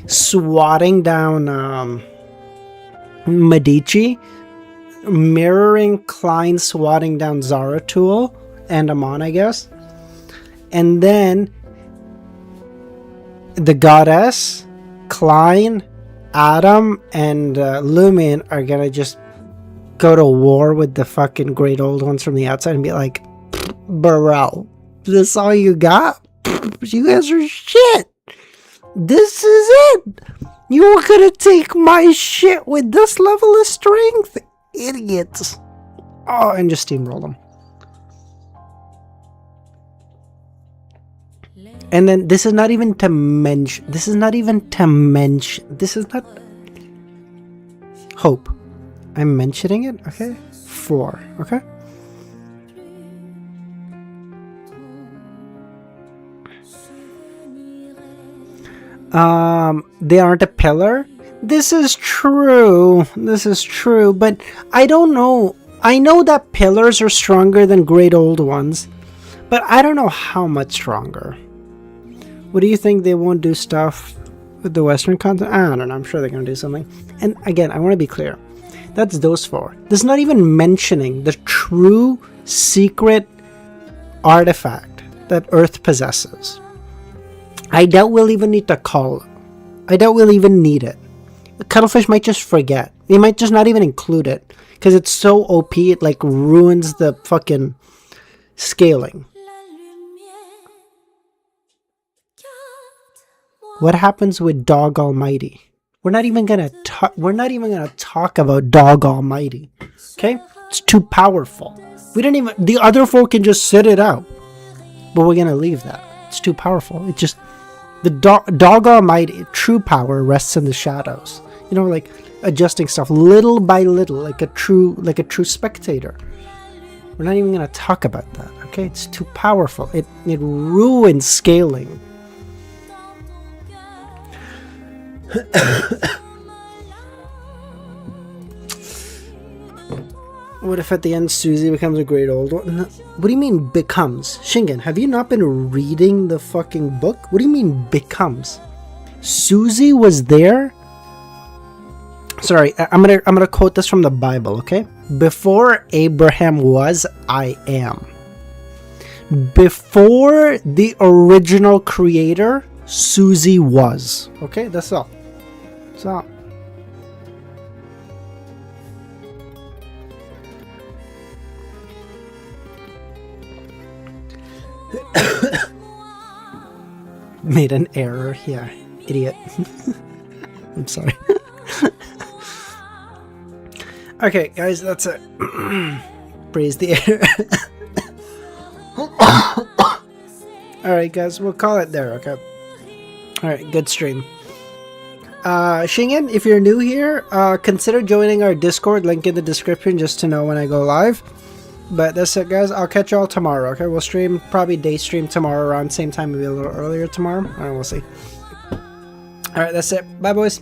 Speaker 1: swatting down Medici, mirroring Klein swatting down Zaratul and Amon, I guess. And then the goddess, Klein, Adam, and Lumion are gonna just go to war with the fucking great old ones from the outside and be like, "Bro, this all you got? You guys are shit. This is it. You were gonna take my shit with this level of strength, idiots." Oh, and just steamroll them. And then this is not Hope. I'm mentioning it, okay? 4, okay? They aren't a pillar? This is true, but I don't know. I know that pillars are stronger than great old ones, but I don't know how much stronger. What do you think? They won't do stuff with the Western continent? I don't know. I'm sure they're going to do something. And again, I want to be clear. That's those 4. This is not even mentioning the true secret artifact that Earth possesses. I doubt we'll even need to call it. I doubt we'll even need it. The Cuttlefish might just forget. He might just not even include it. Because it's so OP, it like ruins the fucking scaling. What happens with Dog Almighty? We're not even gonna talk about Dog Almighty. Okay? It's too powerful. The other 4 can just sit it out. But we're gonna leave that. It's too powerful. It just, the Dog Almighty, true power rests in the shadows. You know, like adjusting stuff little by little, like a true spectator. We're not even gonna talk about that. Okay? It's too powerful. It ruins scaling. What if at the end Susie becomes a great old one? No, what do you mean becomes? Shingen, have you not been reading the fucking book? What do you mean becomes? Susie was there? Sorry, I'm gonna quote this from the Bible, okay? Before Abraham was, I am. Before the original creator, Susie was. Okay, that's all. So made an error. Yeah, idiot. I'm sorry. Okay, guys, that's it. Breathe the air. Alright, guys, we'll call it there, okay? Alright, good stream. Shingen, if you're new here, consider joining our Discord, link in the description just to know when I go live. But that's it, guys. I'll catch y'all tomorrow, okay? We'll stream, probably day stream tomorrow around same time, maybe a little earlier tomorrow. Alright, we'll see. Alright, that's it. Bye, boys.